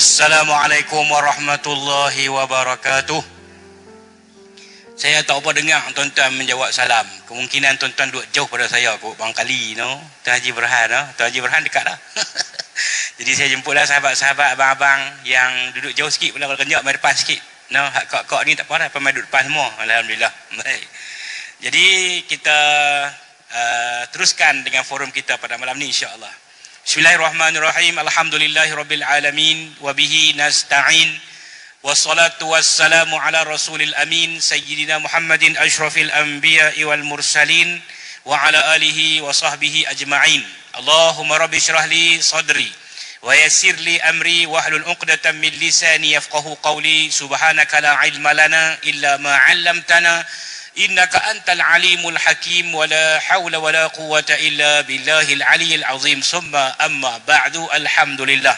Assalamualaikum warahmatullahi wabarakatuh. Saya tak apa dengar tuan-tuan menjawab salam. Kemungkinan tuan-tuan duduk jauh pada saya kot barangkali Tuan Haji Berhan Tuan Haji Berhan dekat dah. Jadi saya jemputlah sahabat-sahabat abang-abang yang duduk jauh sikit pula, kalau kenjak mai depan sikit. Hak kak-kak ni tak apa dah, mai duduk depan semua. Alhamdulillah. Baik. Jadi kita teruskan dengan forum kita pada malam ni insya-Allah. Bismillahirrahmanirrahim. Alhamdulillahirabbil alamin wa bihi nasta'in. Wassalatu wassalamu ala rasulil amin sayyidina Muhammadin asyrafil anbiya'i wal mursalin wa ala alihi wa sahbihi ajma'in. Allahumma rabbi syrah li sadri wa yassir li amri wahlul 'uqdatam min lisani yafqahu qawli. Subhanaka la ilma lana illa ma 'allamtana innaka antal alimul hakim wa la hawla wa la quwwata illa billahil aliyil azim. Summa amma ba'du. Alhamdulillah.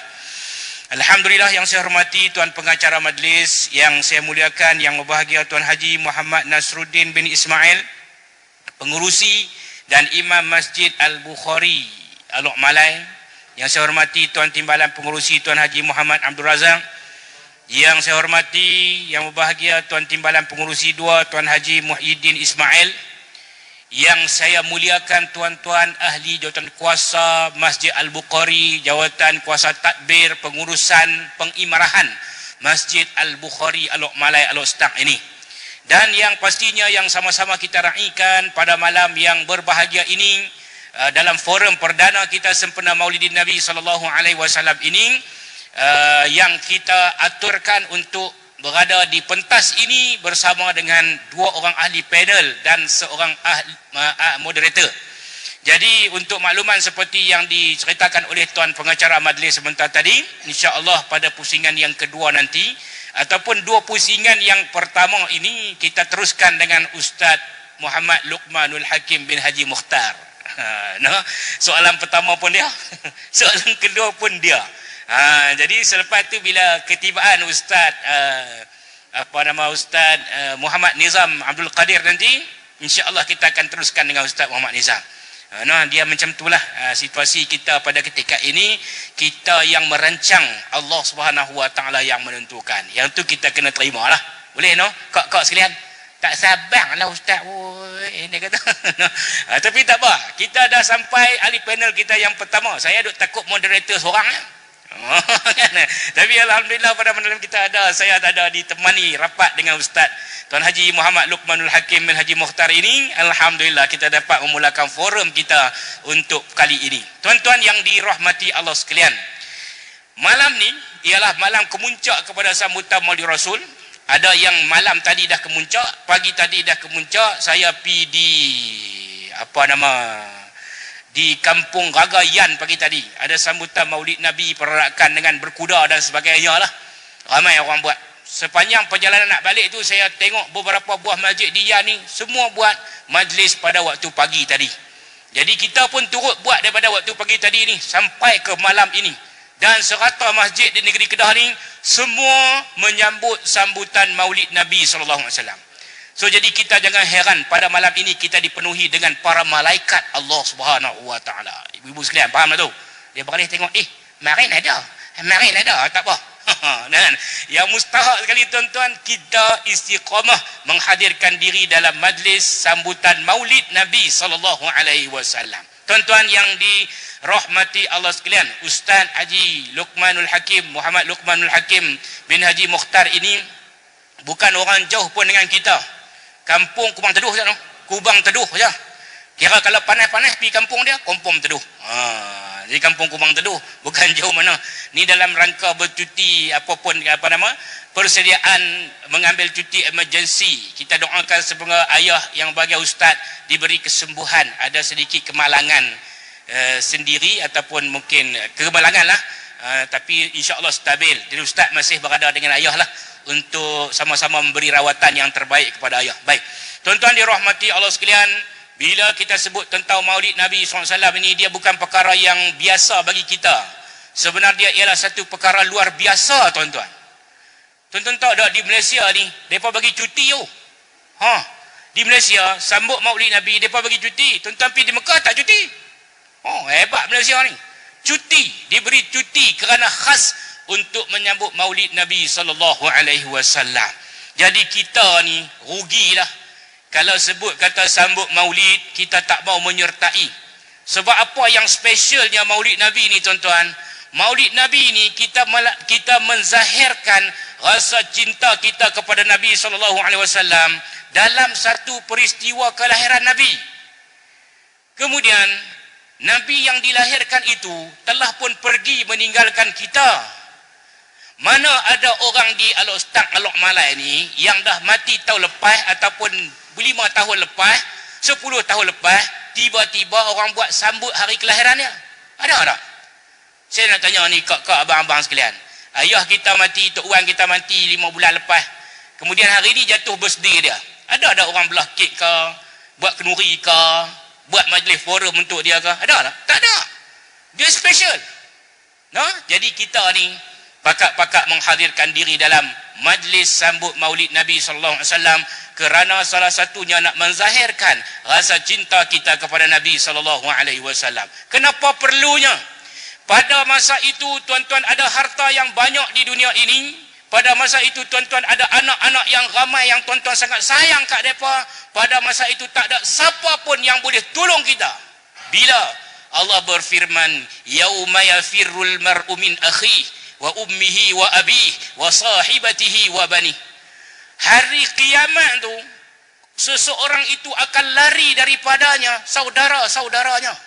Alhamdulillah yang saya hormati tuan pengacara majlis, yang saya muliakan, yang berbahagia Tuan Haji Muhammad Nasruddin bin Ismail, pengurusi dan Imam Masjid Al-Bukhari Alok Malai. Yang saya hormati Tuan Timbalan Pengurusi Tuan Haji Muhammad Abdul Razak. Yang saya hormati, yang berbahagia Tuan Timbalan Pengurusi 2 Tuan Haji Muhyiddin Ismail. Yang saya muliakan tuan-tuan ahli jawatan kuasa Masjid Al-Bukhari, jawatan kuasa tadbir, pengurusan pengimarahan Masjid Al-Bukhari Alok Malai Alok Stang ini. Dan yang pastinya yang sama-sama kita raikan pada malam yang berbahagia ini, dalam forum perdana kita sempena Maulidin Nabi SAW ini, yang kita aturkan untuk berada di pentas ini bersama dengan 2 orang ahli panel dan seorang moderator. Jadi untuk makluman seperti yang diceritakan oleh tuan pengacara majlis sebentar tadi, insya-Allah pada pusingan yang kedua nanti ataupun 2 pusingan yang pertama ini kita teruskan dengan Ustaz Muhammad Luqmanul Hakim bin Haji Mukhtar. Soalan pertama pun dia, soalan kedua pun dia. Jadi selepas tu bila ketibaan Ustaz Ustaz Muhammad Nizam Abdul Qadir nanti, insya-Allah kita akan teruskan dengan Ustaz Muhammad Nizam. Dia macam itulah situasi kita pada ketika ini. Kita yang merancang, Allah Subhanahu Wa Taala yang menentukan. Yang tu kita kena terimalah. Boleh kak-kak sekalian? Tak sabarlah Ustaz. Dia kata. Tapi tak apa. Kita dah sampai ahli panel kita yang pertama. Saya duk takut moderator seorang. Tapi alhamdulillah pada malam kita saya ada ditemani rapat dengan Ustaz Tuan Haji Muhammad Luqmanul Hakim bin Haji Mukhtar ini. Alhamdulillah kita dapat memulakan forum kita untuk kali ini. Tuan-tuan yang dirahmati Allah sekalian, malam ni ialah malam kemuncak kepada sambutan Maulid Rasul. Ada yang malam tadi dah kemuncak, pagi tadi dah kemuncak. Saya pergi di Kampung Ragayan pagi tadi. Ada sambutan Maulid Nabi, perarakan dengan berkuda dan sebagainya lah. Ramai orang buat. Sepanjang perjalanan nak balik tu saya tengok beberapa buah masjid di Yan ni semua buat majlis pada waktu pagi tadi. Jadi kita pun turut buat daripada waktu pagi tadi ni sampai ke malam ini. Dan serata masjid di negeri Kedah ni semua menyambut sambutan Maulid Nabi SAW. So jadi kita jangan heran pada malam ini kita dipenuhi dengan para malaikat Allah Subhanahu Wa Taala. Ibu-ibu sekalian faham tak tu? Dia beralih tengok, marin ada, tak apa. Dan yang mustahak sekali tuan-tuan, kita istiqamah menghadirkan diri dalam majlis sambutan Maulid Nabi sallallahu alaihi wasallam. Tuan-tuan yang dirahmati Allah sekalian, Ustaz Haji Luqmanul Hakim Muhammad Luqmanul Hakim bin Haji Mukhtar ini bukan orang jauh pun dengan kita. Kampung Kubang Teduh saja, Kubang Teduh saja. Kira kalau panas-panas pergi kampung dia, Kompom Teduh. Jadi kampung Kubang Teduh bukan jauh mana. Ni dalam rangka bercuti persediaan mengambil cuti emergency. Kita doakan semoga ayah yang bagi ustaz diberi kesembuhan, ada sedikit kemalangan sendiri ataupun mungkin kemalangan lah. Tapi insya-Allah stabil. Jadi ustaz masih berada dengan ayah lah untuk sama-sama memberi rawatan yang terbaik kepada ayah. Baik. Tuan-tuan dirahmati Allah sekalian, bila kita sebut tentang Maulid Nabi SAW ini, dia bukan perkara yang biasa bagi kita. Sebenarnya ialah satu perkara luar biasa, tuan-tuan. Tuan-tuan tahu tak di Malaysia ni, mereka bagi cuti tu. Di Malaysia, sambut Maulid Nabi, mereka bagi cuti. Tuan-tuan pergi di Mekah tak cuti. Hebat Malaysia ni. Cuti, diberi cuti kerana khas untuk menyambut Maulid Nabi SAW. Jadi kita ni rugilah kalau sebut kata sambut Maulid kita tak mau menyertai. Sebab apa yang spesialnya Maulid Nabi ni tuan-tuan? Maulid Nabi ni kita menzahirkan rasa cinta kita kepada Nabi SAW dalam satu peristiwa kelahiran Nabi. Kemudian Nabi yang dilahirkan itu telah pun pergi meninggalkan kita. Mana ada orang di Al-Ustaz Alok Malai ni yang dah mati tahun lepas ataupun 5 tahun lepas, 10 tahun lepas, tiba-tiba orang buat sambut hari kelahirannya? Ada tak? Saya nak tanya ni kak abang-abang sekalian. Ayah kita mati, tok Wan kita mati 5 bulan lepas. Kemudian hari ni jatuh birthday dia. Ada tak orang belah kek ke, buat kenduri ke, buat majlis forum untuk dia ke? Ada tak? Tak ada. Dia special. No? Jadi kita ni pakak-pakak menghadirkan diri dalam majlis sambut Maulid Nabi SAW kerana salah satunya nak menzahirkan rasa cinta kita kepada Nabi SAW. Kenapa perlunya? Pada masa itu tuan-tuan ada harta yang banyak di dunia ini. Pada masa itu tuan-tuan ada anak-anak yang ramai yang tuan-tuan sangat sayang kat mereka. Pada masa itu tak ada siapa pun yang boleh tolong kita. Bila Allah berfirman, yauma yafirrul mar'u min akhihi wa ummihi wa abihi wa sahibatihi wa bani. Hari kiamat tu seseorang itu akan lari daripadanya saudara-saudaranya.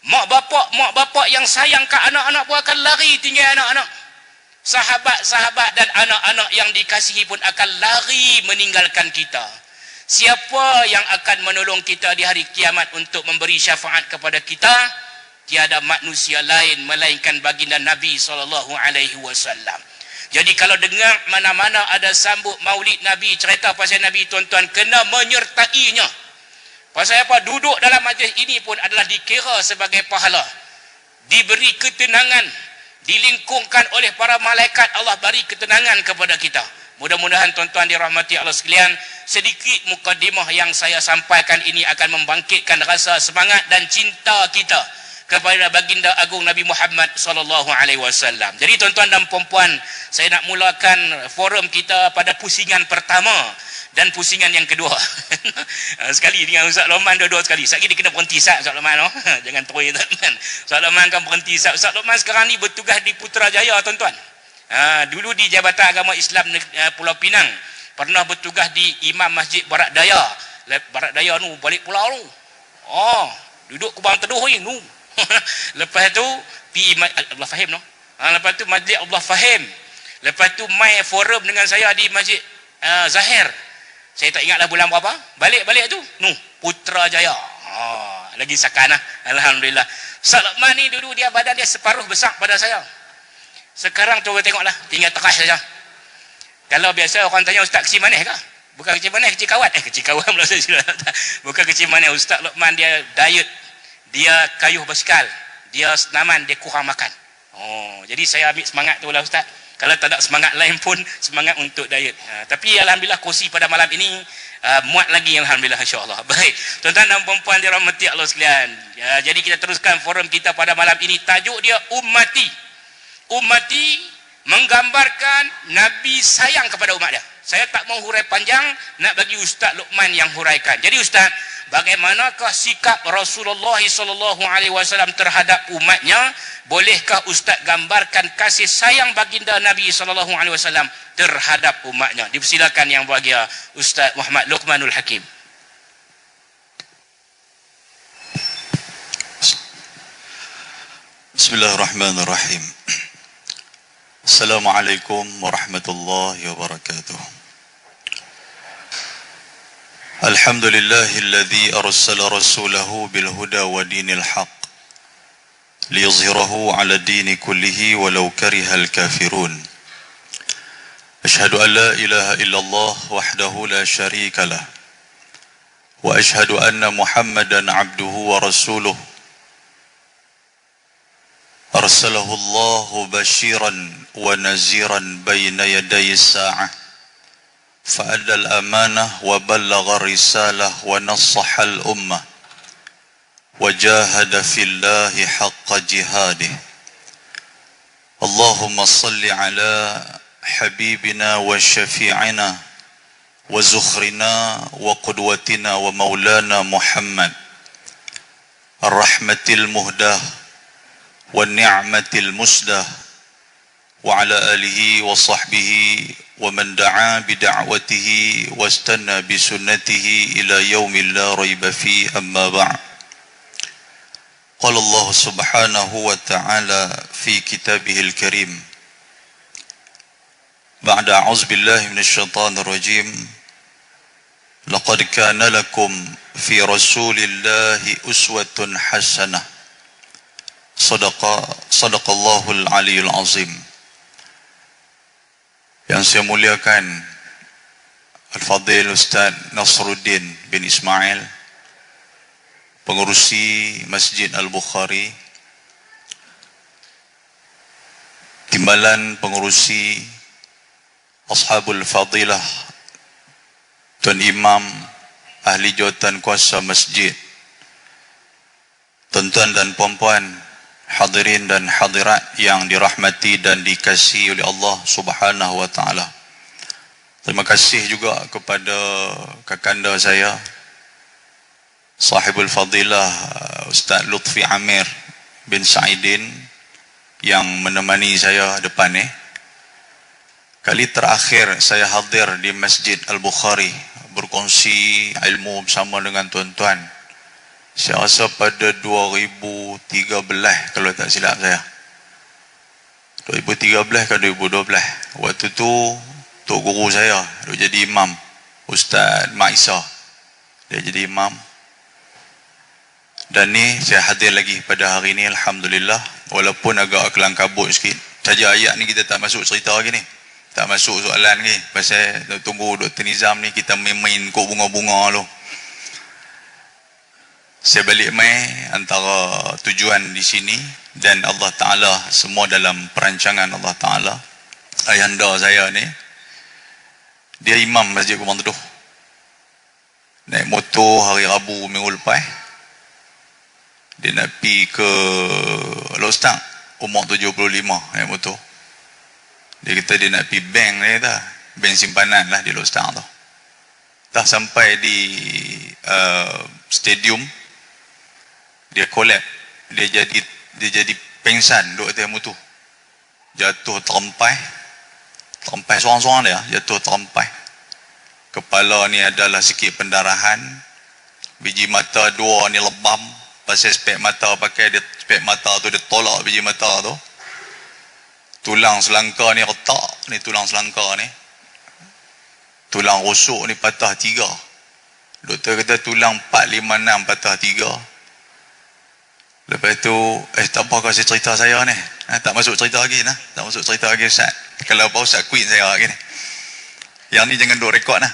Mak bapak yang sayang ke anak-anak pun akan lari tinggal anak-anak. Sahabat-sahabat dan anak-anak yang dikasihi pun akan lari meninggalkan kita. Siapa yang akan menolong kita di hari kiamat untuk memberi syafaat kepada kita? Tiada manusia lain melainkan baginda Nabi SAW. Jadi kalau dengar mana-mana ada sambut Maulid Nabi, cerita pasal Nabi, tuan-tuan kena menyertainya. Pasal apa? Duduk dalam majlis ini pun adalah dikira sebagai pahala. Diberi ketenangan, dilingkungkan oleh para malaikat. Allah beri ketenangan kepada kita. Mudah-mudahan tuan-tuan dirahmati Allah sekalian, sedikit mukadimah yang saya sampaikan ini akan membangkitkan rasa semangat dan cinta kita kepada baginda agung Nabi Muhammad SAW. Jadi tuan-tuan dan puan-puan, saya nak mulakan forum kita pada pusingan pertama dan pusingan yang kedua. Sekali dengan Ustaz Lokman, dua-dua sekali. Sekali dia kena berhenti Ustaz Lokman. Jangan terus tuan-tuan. Ustaz Lokman kan berhenti Ustaz. Ustaz Lokman sekarang ni bertugas di Putrajaya tuan-tuan. Dulu di Jabatan Agama Islam Pulau Pinang. Pernah bertugas di Imam Masjid Barat Daya. Barat Daya tu balik pulau tu. Duduk kubang teduh ni tu. Lepas tu pergi Allah Fahim no. Lepas tu Majlis Allah Fahim. Lepas tu mai forum dengan saya di Masjid Zahir. Saya tak ingatlah bulan berapa. Balik tu Putrajaya. Lagi sakanah. Alhamdulillah. Ustaz Lokman ni dulu dia badan dia separuh besar pada saya. Sekarang cuba tengoklah, tinggal teras saja. Kalau biasa orang tanya Ustaz kecil manis ke? Bukan kecil manis, kecil kawat. Kecil kawat pula saya silap. Bukan kecil manis. Ustaz Lokman dia diet. Dia kayuh basikal. Dia senaman, dia kurang makan. Jadi saya ambil semangat tu lah Ustaz. Kalau tak ada semangat lain pun, semangat untuk diet. Tapi alhamdulillah kursi pada malam ini muat lagi, alhamdulillah, insya-Allah. Baik, tuan-tuan dan puan-puan dirahmati Allah sekalian. Jadi kita teruskan forum kita pada malam ini. Tajuk dia Ummati. Ummati menggambarkan Nabi sayang kepada umat dia. Saya tak mau hurai panjang, nak bagi Ustaz Lokman yang huraikan. Jadi Ustaz, bagaimanakah sikap Rasulullah SAW terhadap umatnya? Bolehkah Ustaz gambarkan kasih sayang baginda Nabi SAW terhadap umatnya? Dipersilakan yang bahagia Ustaz Muhammad Luqmanul Hakim. Bismillahirrahmanirrahim. Assalamualaikum warahmatullahi wabarakatuh. Alhamdulillahilladzi arsala rasulahu bil huda wa dinil haqq liyuzhirahu 'ala ad-dini kullihi walau karihal kafirun. Asyhadu an la ilaha illallah wahdahu la syarika lah. Wa asyhadu anna Muhammadan 'abduhu wa rasuluh. Arsalahu Allahu basyiran wa naziran baina yaday as-sa'ah. فأدى الأمانة وبلغ الرسالة ونصح الأمة وجاهد في الله حق جهاده اللهم صل على حبيبنا وشفيعنا وزخرنا وقدوتنا ومولانا محمد الرحمة المهداة والنعمة المسداة وعلى آله وصحبه ومن دعا بدعوته واستنى بسنته إلى يوم لا ريب فيه أما بعد قال الله سبحانه وتعالى في كتابه الكريم بعد أعوذ بالله من الشيطان الرجيم لقد كان لكم في رسول الله أسوة حسنة صدق الله العلي العظيم. Yang saya muliakan Al-Fadhil Ustaz Nasruddin bin Ismail, pengurusi Masjid Al-Bukhari, timbalan pengurusi Ashabul Fadilah, Tuan Imam, ahli jawatan kuasa masjid, tuan-tuan dan puan-puan, hadirin dan hadirat yang dirahmati dan dikasihi oleh Allah Subhanahu wa taala. Terima kasih juga kepada kakanda saya, Sahibul Fadilah Ustaz Lutfi Amir bin Saidin yang menemani saya depan ni. Kali terakhir saya hadir di Masjid Al-Bukhari berkongsi ilmu bersama dengan tuan-tuan, saya rasa pada 2013 kalau tak silap saya, 2013 ke 2012. Waktu tu tok guru saya duk jadi imam, Ustaz Mak Isa, dia jadi imam. Dan ni saya hadir lagi pada hari ni, alhamdulillah, walaupun agak kelang kabut sikit. Saja ayat ni kita tak masuk cerita lagi ni, tak masuk soalan ni, pasal tunggu Dr. Nizam ni kita main kok bunga-bunga tu. Saya balik mai antara tujuan di sini dan Allah Ta'ala, semua dalam perancangan Allah Ta'ala. Ayahanda saya ni, dia imam Masjid Kumang Teduh. Naik motor hari Rabu minggu lepas, dia nak pergi ke Lostang, umur 75, naik motor. Dia kata dia nak pergi bank ni dah, bank simpanan lah di Lostang tu. Dah sampai di stadium, dia collapse, dia jadi pengsan duduk atas motor, jatuh terempai sorang-sorang dia jatuh terempai. Kepala ni adalah sikit pendarahan, biji mata dua ni lebam, pasal spek mata pakai, dia spek mata tu dia tolak biji mata tu. Tulang selangka ni retak ni, tulang selangka ni, tulang rusuk ni patah 3. Doktor kata tulang 4, 5, 6 patah 3. Lepas tu, tak apa kau cerita saya ni. Tak masuk cerita lagi nah. Tak masuk cerita lagi Ustaz. Kalau apa Ustaz queen saya lagi ni. Yang ni jangan duk rekod nah.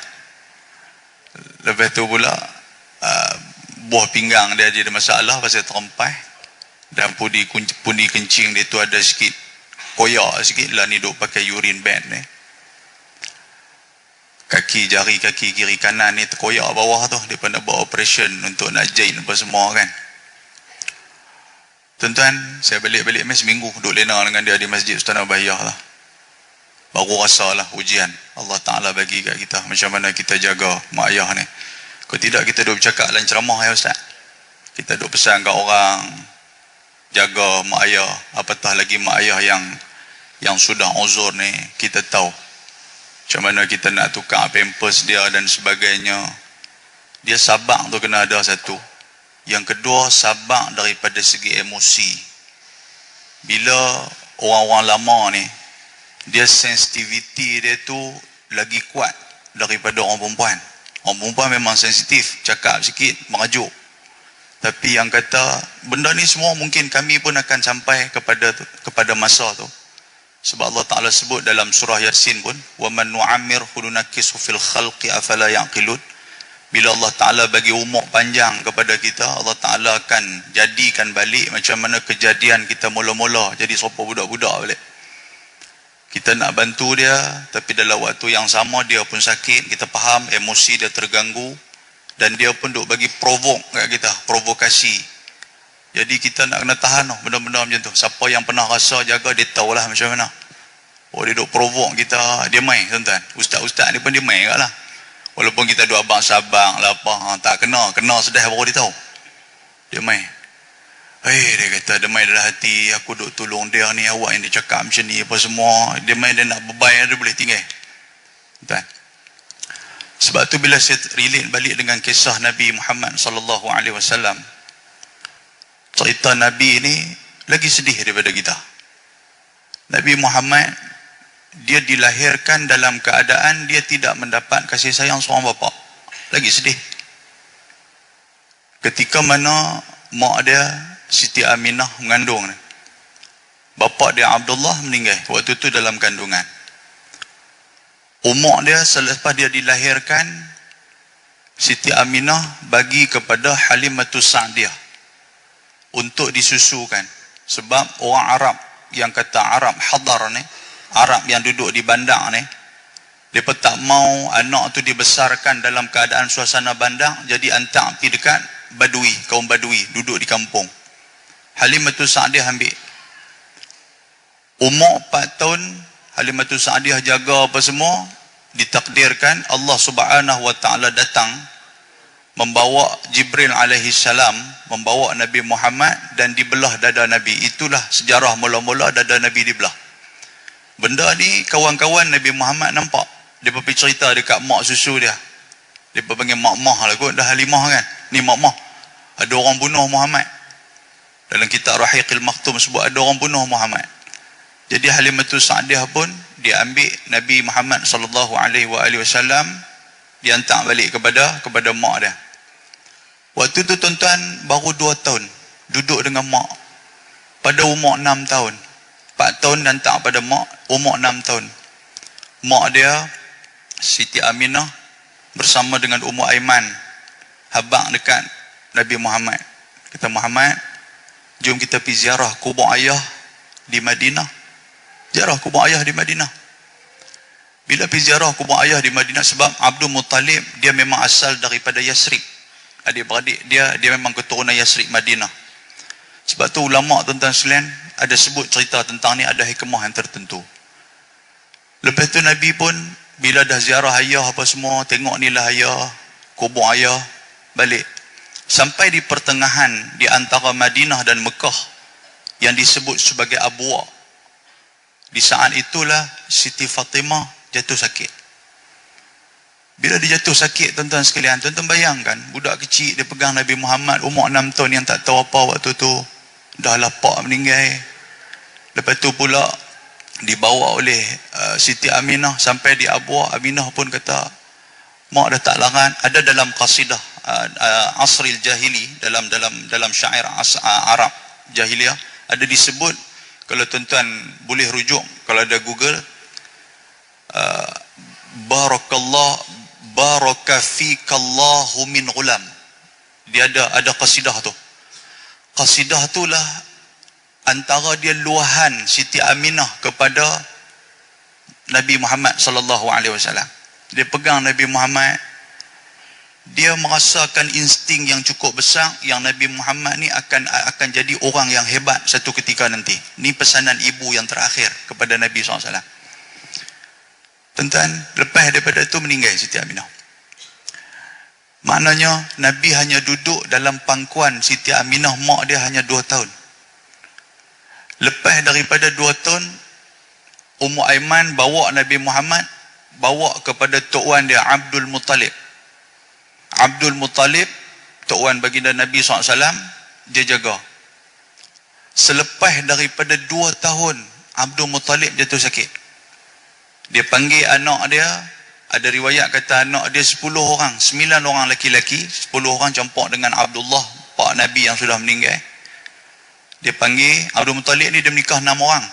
Lepas tu pula, buah pinggang dia ada masalah pasal terempai. Dan pundi kencing dia tu ada sikit koyak sikit lah ni, duk pakai urine bed ni. Jari kaki kiri kanan ni terkoyak bawah tu. Dia pernah buat operation untuk nak jahit apa semua kan. Tuan-tuan, saya balik-balik seminggu duduk lena dengan dia di Masjid Sultan Abahiyah lah. Baru rasa lah ujian Allah Ta'ala bagi kat kita, macam mana kita jaga mak ayah ni. Kalau tidak, kita duduk bercakap dalam ceramah ya Ustaz, kita duduk pesan kat orang jaga mak ayah, apatah lagi mak ayah yang sudah uzur ni. Kita tahu macam mana kita nak tukar pampers dia dan sebagainya. Dia sabar tu kena ada satu. Yang kedua, sabar daripada segi emosi. Bila orang-orang lama ni, dia sensitivity dia tu lagi kuat daripada orang perempuan. Orang perempuan memang sensitif, cakap sikit merajuk. Tapi yang kata benda ni semua mungkin kami pun akan sampai kepada masa tu. Sebab Allah Ta'ala sebut dalam surah Yasin pun, وَمَنْ نُعَمِّرْ هُلُنَكِسُ فِي الْخَلْقِ أَفَلَا يَعْقِلُونَ. Bila Allah Ta'ala bagi umur panjang kepada kita, Allah Ta'ala akan jadikan balik macam mana kejadian kita mula-mula jadi serupa budak-budak balik. Kita nak bantu dia, tapi dalam waktu yang sama dia pun sakit, kita faham emosi dia terganggu, dan dia pun duk bagi provoke kat kita, provokasi. Jadi kita nak kena tahan benda-benda macam tu. Siapa yang pernah rasa jaga, dia tahulah macam mana. Oh, dia duk provoke kita, dia main tuan-tuan. Ustaz-ustaz ni pun dia main kat lah. Walaupun kita duk abang-sabang lah apa, tak kena sedih baru dia tahu. Dia main. Dia kata, dia main dalam hati, aku duk tolong dia ni, awak yang dia cakap macam ni apa semua. Dia main, dia nak bebai, dia boleh tinggal. Tuan. Sebab tu bila saya relate balik dengan kisah Nabi Muhammad sallallahu alaihi wasallam, cerita Nabi ini lagi sedih daripada kita. Nabi Muhammad, dia dilahirkan dalam keadaan dia tidak mendapat kasih sayang seorang bapa. Lagi sedih. Ketika mana mak dia Siti Aminah mengandung, bapa dia Abdullah meninggal waktu itu dalam kandungan. Umur dia selepas dia dilahirkan, Siti Aminah bagi kepada Halimatus Sa'diyah untuk disusukan. Sebab orang Arab yang kata Arab hadar ni, Arab yang duduk di bandar ni, mereka tak mau anak tu dibesarkan dalam keadaan suasana bandar, jadi hantar pergi dekat Badui, kaum Badui duduk di kampung. Halimatus Sa'diyah ambil. Umur 4 tahun Halimatus Sa'diyah jaga apa semua, ditakdirkan Allah Subhanahu wa taala datang membawa Jibril alaihi salam, membawa Nabi Muhammad dan dibelah dada Nabi. Itulah sejarah mula-mula dada Nabi dibelah. Benda ni kawan-kawan Nabi Muhammad nampak. Dia pergi cerita dekat mak susu dia. Dia panggil mak-mah lah kot, dah Halimah kan. Ni mak-mah. Ada orang bunuh Muhammad. Dalam kitab Rahiqil Maktum sebut ada orang bunuh Muhammad. Jadi Halimatus Sa'diyah pun dia ambil Nabi Muhammad sallallahu alaihi wasallam, dia hantar balik kepada mak dia. Waktu tu tuan-tuan baru 2 tahun duduk dengan mak. Pada umur 6 tahun. 4 tahun hantar pada mak, umur 6 tahun. Mak dia Siti Aminah bersama dengan Ummu Aiman habaq dekat Nabi Muhammad. Kata, Muhammad, jom kita pergi ziarah kubur ayah di Madinah. Ziarah kubur ayah di Madinah. Bila pergi ziarah kubur ayah di Madinah, sebab Abdul Muttalib dia memang asal daripada Yasrib. Adik-beradik dia memang keturunan Yasrib Madinah. Sebab tu ulama tuan-tuan sekalian ada sebut cerita tentang ni, ada hikmah yang tertentu. Lepas tu Nabi pun bila dah ziarah ayah apa semua, tengok ni lah ayah, kubur ayah, balik. Sampai di pertengahan di antara Madinah dan Mekah yang disebut sebagai Abwa. Di saat itulah Siti Fatimah jatuh sakit. Bila dia jatuh sakit tuan-tuan sekalian, tuan-tuan bayangkan budak kecil dia pegang Nabi Muhammad umur 6 tahun yang tak tahu apa waktu tu, dah lapak meninggal. Lepas tu pula dibawa oleh Siti Aminah sampai di Abwa. Aminah pun kata, mak dah tak larat. Ada dalam qasidah Asril Jahili, dalam syair Arab Jahiliyah ada disebut, kalau tuan-tuan boleh rujuk kalau ada Google, baraka fikallahu min ghulam. Dia ada qasidah tu. Qasidah itulah antara dia luahan Siti Aminah kepada Nabi Muhammad sallallahu alaihi wasallam. Dia pegang Nabi Muhammad, dia merasakan insting yang cukup besar yang Nabi Muhammad ni akan jadi orang yang hebat satu ketika nanti. Ni pesanan ibu yang terakhir kepada Nabi SAW. Tuan-tuan, lepas daripada itu meninggal Siti Aminah. Maknanya Nabi hanya duduk dalam pangkuan Siti Aminah, mak dia hanya 2 tahun. Lepas daripada 2 tahun, Ummu Aiman bawa Nabi Muhammad, bawa kepada tok wan dia Abdul Muttalib. Abdul Muttalib, tok wan baginda Nabi SAW, dia jaga. Selepas daripada 2 tahun, Abdul Muttalib jatuh sakit. Dia panggil anak dia, ada riwayat kata anak dia 10 orang, 9 orang laki-laki, 10 orang campur dengan Abdullah, pak Nabi yang sudah meninggal. Dia panggil Abdul Muttalib ni, dia menikah 6 orang.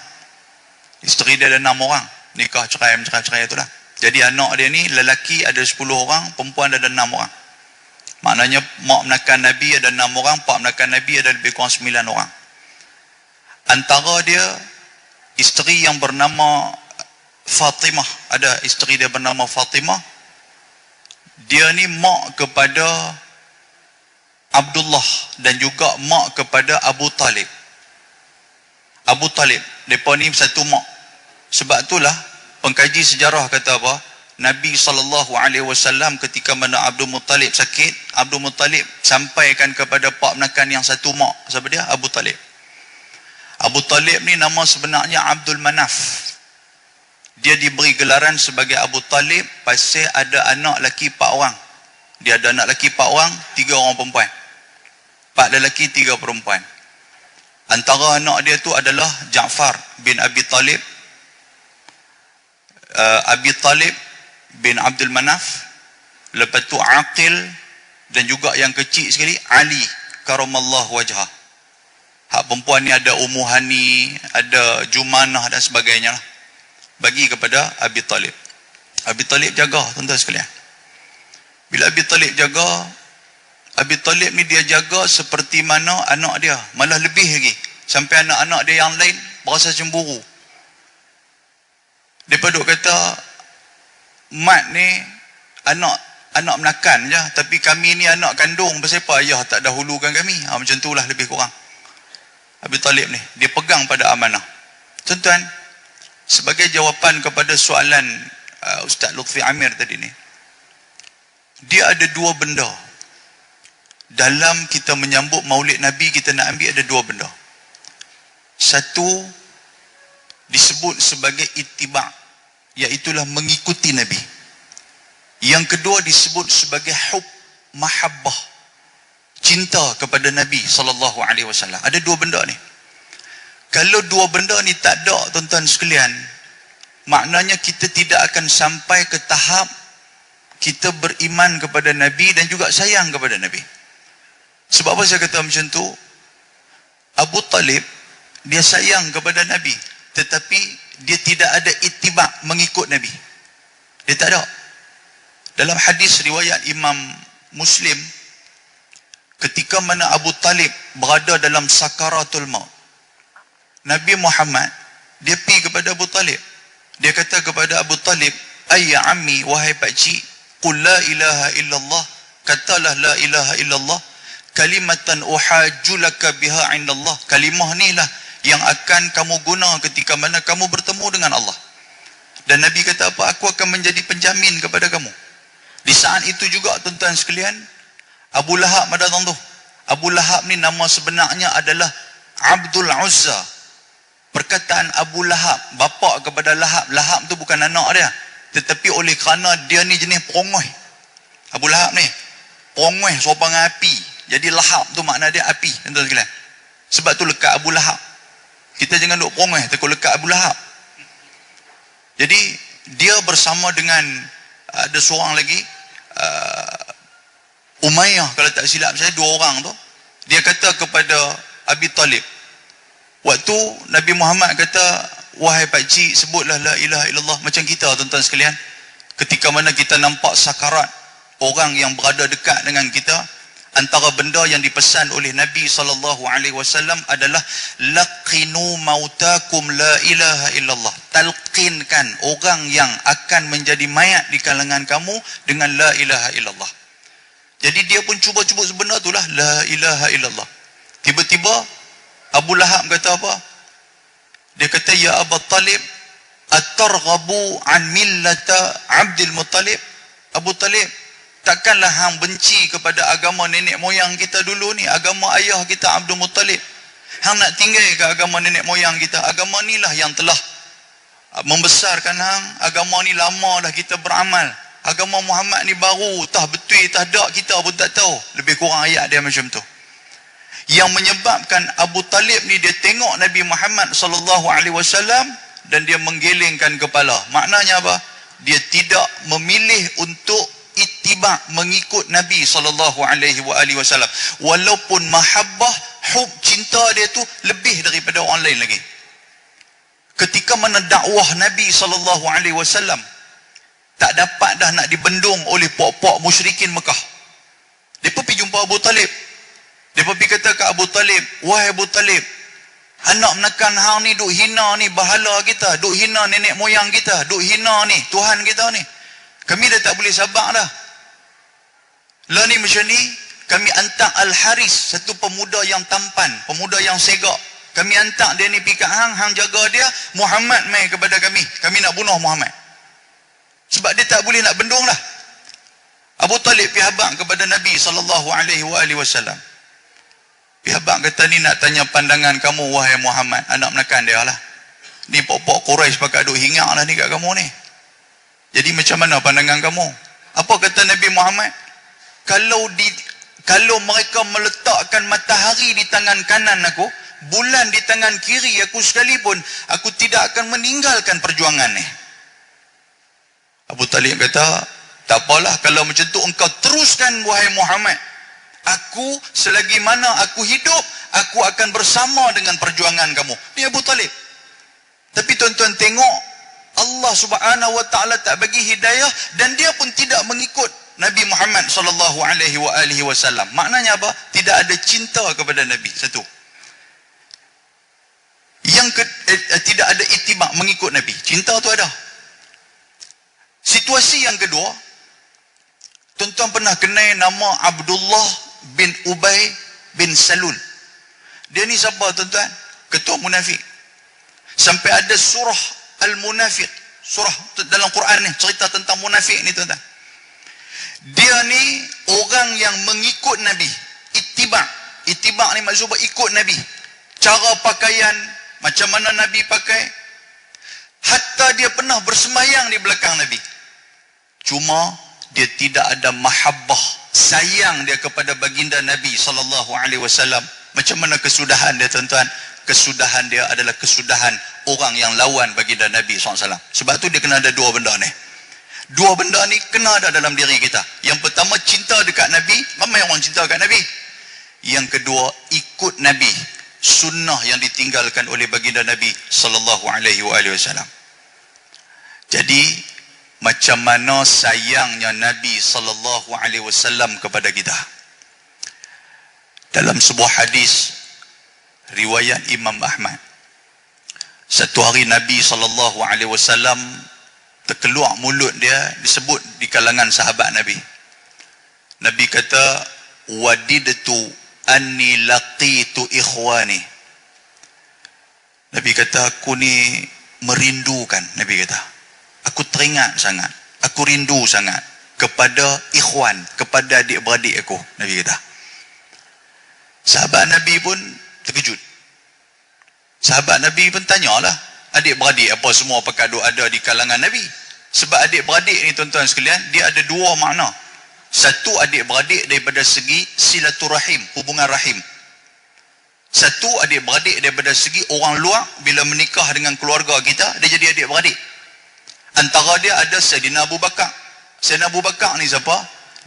Isteri dia ada 6 orang. Nikah cerai itulah. Jadi anak dia ni lelaki ada 10 orang, perempuan ada 6 orang. Maknanya mak menakan Nabi ada 6 orang, pak menakan Nabi ada lebih kurang 9 orang. Antara dia isteri yang bernama Fatimah, ada isteri dia bernama Fatimah. Dia ni mak kepada Abdullah dan juga mak kepada Abu Talib. Abu Talib, mereka ni satu mak. Sebab itulah pengkaji sejarah kata apa? Nabi SAW ketika mana Abdul Muttalib sakit, Abdul Muttalib sampaikan kepada pak menakan yang satu mak. Siapa dia? Abu Talib. Abu Talib ni nama sebenarnya Abdul Manaf. Dia diberi gelaran sebagai Abu Talib pasal ada anak lelaki 4 orang. Dia ada anak lelaki 4 orang, 3 orang perempuan. 4 lelaki, 3 perempuan. Antara anak dia tu adalah Ja'far bin Abi Talib, Abi Talib bin Abdul Manaf, lepas tu Aqil, dan juga yang kecil sekali Ali karamallahu wajhah. Hak perempuan ni ada Ummu Hani, ada Jumanah dan sebagainya lah. Bagi kepada Abi Talib. Abi Talib jaga, tuan-tuan sekalian. Bila Abi Talib jaga, Abi Talib ni dia jaga seperti mana anak dia, malah lebih lagi. Sampai anak-anak dia yang lain berasa cemburu. Mereka duk kata, mat ni anak menakan je, tapi kami ni anak kandung, pasal apa ayah tak dahulukan kami? Macam itulah lebih kurang. Abi Talib ni, dia pegang pada amanah. Tuan-tuan, sebagai jawapan kepada soalan Ustaz Lutfi Amir tadi ni, dia ada 2 benda. Dalam kita menyambut maulid Nabi, kita nak ambil ada 2 benda. Satu disebut sebagai ittiba', iaitulah mengikuti Nabi. Yang kedua disebut sebagai hub, mahabbah, cinta kepada Nabi SAW. Ada 2 benda ni. Kalau 2 benda ni tak ada, tuan-tuan sekalian, maknanya kita tidak akan sampai ke tahap kita beriman kepada Nabi dan juga sayang kepada Nabi. Sebab apa saya kata macam tu? Abu Talib, dia sayang kepada Nabi, tetapi dia tidak ada ittiba', mengikut Nabi. Dia tak ada. Dalam hadis riwayat Imam Muslim, ketika mana Abu Talib berada dalam sakaratul maut, Nabi Muhammad, dia pergi kepada Abu Talib. Dia kata kepada Abu Talib, "Ayya ammi, wahai pakcik, qul la ilaha illallah, katalah la ilaha illallah, kalimatan uhajjulaka biha indallah." Kalimah ni lah yang akan kamu guna ketika mana kamu bertemu dengan Allah. Dan Nabi kata apa? Aku akan menjadi penjamin kepada kamu. Di saat itu juga, tuan-tuan sekalian, Abu Lahab ada tu. Abu Lahab ni nama sebenarnya adalah Abdul Uzza. Perkataan Abu Lahab, bapa kepada Lahab. Lahab tu bukan anak dia, tetapi oleh kerana dia ni jenis perongoi. Abu Lahab ni perongoi sopangan api. Jadi Lahab tu makna dia api, tuan-tuan sekalian. Sebab tu lekat Abu Lahab. Kita jangan duk perongoi takut lekat Abu Lahab. Jadi dia bersama dengan ada seorang lagi, Umayyah kalau tak silap saya, 2 orang tu. Dia kata kepada Abi Talib, waktu Nabi Muhammad kata, "Wahai pakcik, sebutlah la ilaha illallah." Macam kita, tuan-tuan sekalian, ketika mana kita nampak sakarat orang yang berada dekat dengan kita, antara benda yang dipesan oleh Nabi SAW adalah laqinu mautakum la ilaha illallah. Talqinkan orang yang akan menjadi mayat di kalangan kamu dengan la ilaha illallah. Jadi dia pun cuba-cuba sebenar itulah la ilaha illallah. Tiba-tiba Abu Lahab kata apa? Dia kata, "Ya Abu Talib, atarghabu an millata Abdul Muttalib?" Abu Talib, takkanlah hang benci kepada agama nenek moyang kita dulu ni, agama ayah kita Abdul Muttalib. Hang nak tinggal ke agama nenek moyang kita? Agama ni lah yang telah membesarkan hang. Agama ni lama dah kita beramal. Agama Muhammad ni baru, tah betul tah dak kita pun tak tahu. Lebih kurang ayat dia macam tu. Yang menyebabkan Abu Talib ni dia tengok Nabi Muhammad SAW dan dia menggelengkan kepala. Maknanya apa? Dia tidak memilih untuk ittiba', mengikut Nabi SAW. Walaupun mahabbah, hub, cinta dia tu lebih daripada orang lain lagi. Ketika mana dakwah Nabi SAW tak dapat dah nak dibendung oleh puak-puak musyrikin Mekah, dia pergi jumpa Abu Talib. Dia pergi kata ke Abu Talib, "Wahai Abu Talib, anak menekan hang ni duk hina ni bahala kita, duk hina nenek moyang kita, duk hina ni Tuhan kita ni. Kami dah tak boleh sabar dah. Lah ni macam ni, kami hantar Al-Haris, satu pemuda yang tampan, pemuda yang segak. Kami hantar dia ni pergi kat hang jaga dia. Muhammad mai kepada kami nak bunuh Muhammad. Sebab dia tak boleh nak bendung lah. Abu Talib pergi habaq kepada Nabi SAW. Pergi habaq kata, ni nak tanya pandangan kamu wahai Muhammad. Anak menekan dia lah. Ni pok-pok Quraisy pakai duk hingar lah ni kat kamu ni. Jadi macam mana pandangan kamu? Apa kata Nabi Muhammad? Kalau mereka meletakkan matahari di tangan kanan aku, bulan di tangan kiri aku sekalipun, aku tidak akan meninggalkan perjuangan ni. Abu Talib kata, tak apalah, kalau macam tu engkau teruskan wahai Muhammad. Aku selagi mana aku hidup, aku akan bersama dengan perjuangan kamu. Ni Abu Talib. Tapi tuan-tuan tengok, Allah Subhanahu wa taala tak bagi hidayah dan dia pun tidak mengikut Nabi Muhammad sallallahu alaihi wasallam. Maknanya apa? Tidak ada cinta kepada Nabi. Satu. Tidak ada ittiba, mengikut Nabi. Cinta tu ada. Situasi yang kedua, tuan-tuan pernah kenal nama Abdullah bin Ubay bin Salul. Dia ni siapa tuan-tuan? Ketua munafik. Sampai ada surah Al-Munafiq, surah dalam Quran ni cerita tentang munafik ni tuan-tuan. Dia ni orang yang mengikut Nabi. Ittiba ni maksudnya ikut Nabi. Cara pakaian, macam mana Nabi pakai. Hatta dia pernah bersemayang di belakang Nabi. Cuma dia tidak ada mahabbah, sayang dia kepada baginda Nabi SAW. Macam mana kesudahan dia tuan-tuan? Kesudahan dia adalah kesudahan orang yang lawan baginda Nabi SAW. Sebab tu dia kena ada dua benda ni. Dua benda ni kena ada dalam diri kita. Yang pertama, cinta dekat Nabi. Ramai orang cinta dekat Nabi. Yang kedua, ikut Nabi. Sunnah yang ditinggalkan oleh baginda Nabi SAW. Jadi, macam mana sayangnya Nabi SAW kepada kita. Dalam sebuah hadis riwayat Imam Ahmad, satu hari Nabi SAW terkeluar mulut dia, disebut di kalangan sahabat Nabi. Nabi kata, wadidtu anni laqitu ikhwani. Nabi kata, aku ni merindukan, Nabi kata, aku teringat sangat, aku rindu sangat kepada ikhwan, kepada adik-beradik aku. Nabi kata. Sahabat Nabi pun terkejut. Sahabat Nabi pun tanyalah, adik-beradik apa semua apakah ada di kalangan Nabi? Sebab adik-beradik ni tuan-tuan sekalian, dia ada dua makna. Satu, adik-beradik daripada segi silaturahim, hubungan rahim. Satu, adik-beradik daripada segi orang luar, bila menikah dengan keluarga kita, dia jadi adik-beradik. Antara dia ada Sayyidina Abu Bakar. Sayyidina Abu Bakar ni siapa?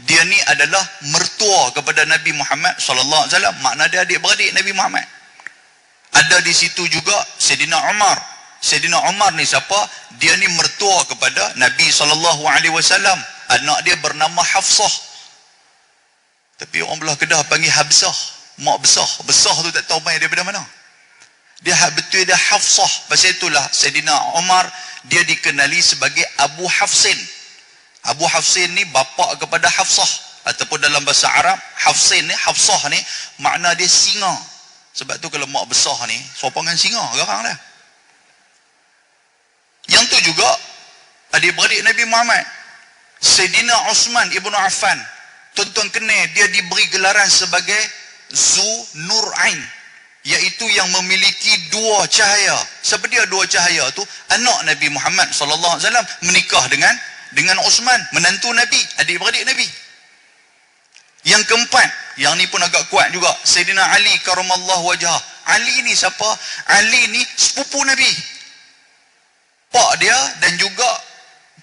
Dia ni adalah mertua kepada Nabi Muhammad SAW. Makna dia adik-beradik Nabi Muhammad. Ada di situ juga Sayyidina Umar. Sayyidina Umar ni siapa? Dia ni mertua kepada Nabi SAW. Anak dia bernama Hafsah. Tapi orang belah Kedah panggil Habsah. Mak besar. Besar tu tak tahu main daripada mana. Dia betul dia Hafsah. Pasal itulah Sayyidina Umar, dia dikenali sebagai Abu Hafsin. Abu Hafsin ni bapa kepada Hafsah. Ataupun dalam bahasa Arab, Hafsin ni, Hafsah ni, makna dia singa. Sebab tu kalau mak besar ni, sopangan singa, garang dah. Yang tu juga, adik-beradik Nabi Muhammad. Sayyidina Uthman ibn Affan. Tuan-tuan kenal, dia diberi gelaran sebagai Zu Nurain. Iaitu yang memiliki dua cahaya. Siapa dia dua cahaya tu? Anak Nabi Muhammad SAW menikah dengan Uthman, menantu Nabi, adik-beradik Nabi. Yang keempat, yang ni pun agak kuat juga, Sayyidina Ali karamallahu wajhah. Ali ni siapa? Ali ni sepupu Nabi. Pak dia dan juga